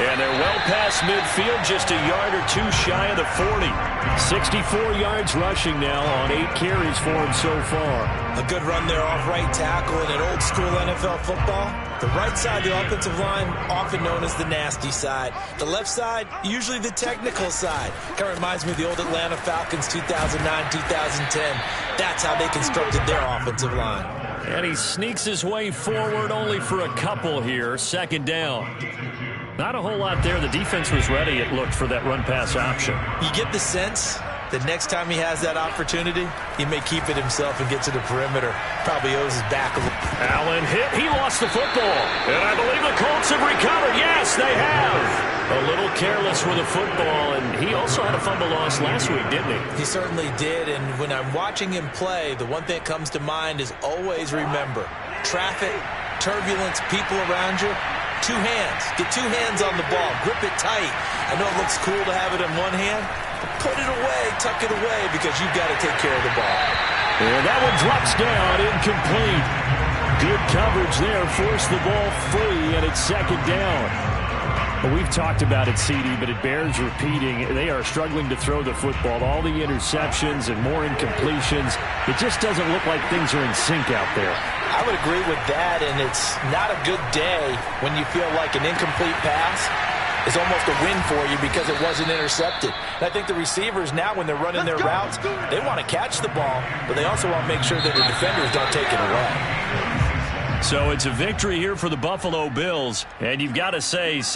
And they're well past midfield, just a yard or two shy of the 40. 64 yards rushing now on 8 carries for him so far. A good run there off right tackle in an old school NFL football. The right side, the offensive line, often known as the nasty side. The left side, usually the technical side. Kind of reminds me of the old Atlanta Falcons 2009, 2010. That's how they constructed their offensive line. And he sneaks his way forward only for a couple here. Second down. Not a whole lot there. The defense was ready, it looked, for that run-pass option. You get the sense that next time he has that opportunity, he may keep it himself and get to the perimeter. Probably owes his back a little. Allen hit. He lost the football. And I believe the Colts have recovered. Yes, they have. A little careless with the football, and he also had a fumble loss last week, didn't he? He certainly did, and when I'm watching him play, the one thing that comes to mind is always remember, traffic, turbulence, people around you, two hands. Get two hands on the ball. Grip it tight. I know it looks cool to have it in one hand. Put it away, tuck it away, because you've got to take care of the ball. And that one drops down, incomplete. Good coverage there, forced the ball free, and it's second down. Well, we've talked about it, CD, but it bears repeating. They are struggling to throw the football. All the interceptions and more incompletions. It just doesn't look like things are in sync out there. I would agree with that, and it's not a good day when you feel like an incomplete pass is almost a win for you because it wasn't intercepted. And I think the receivers now, when they're running their routes, they want to catch the ball, but they also want to make sure that the defenders don't take it away. So it's a victory here for the Buffalo Bills, and you've got to say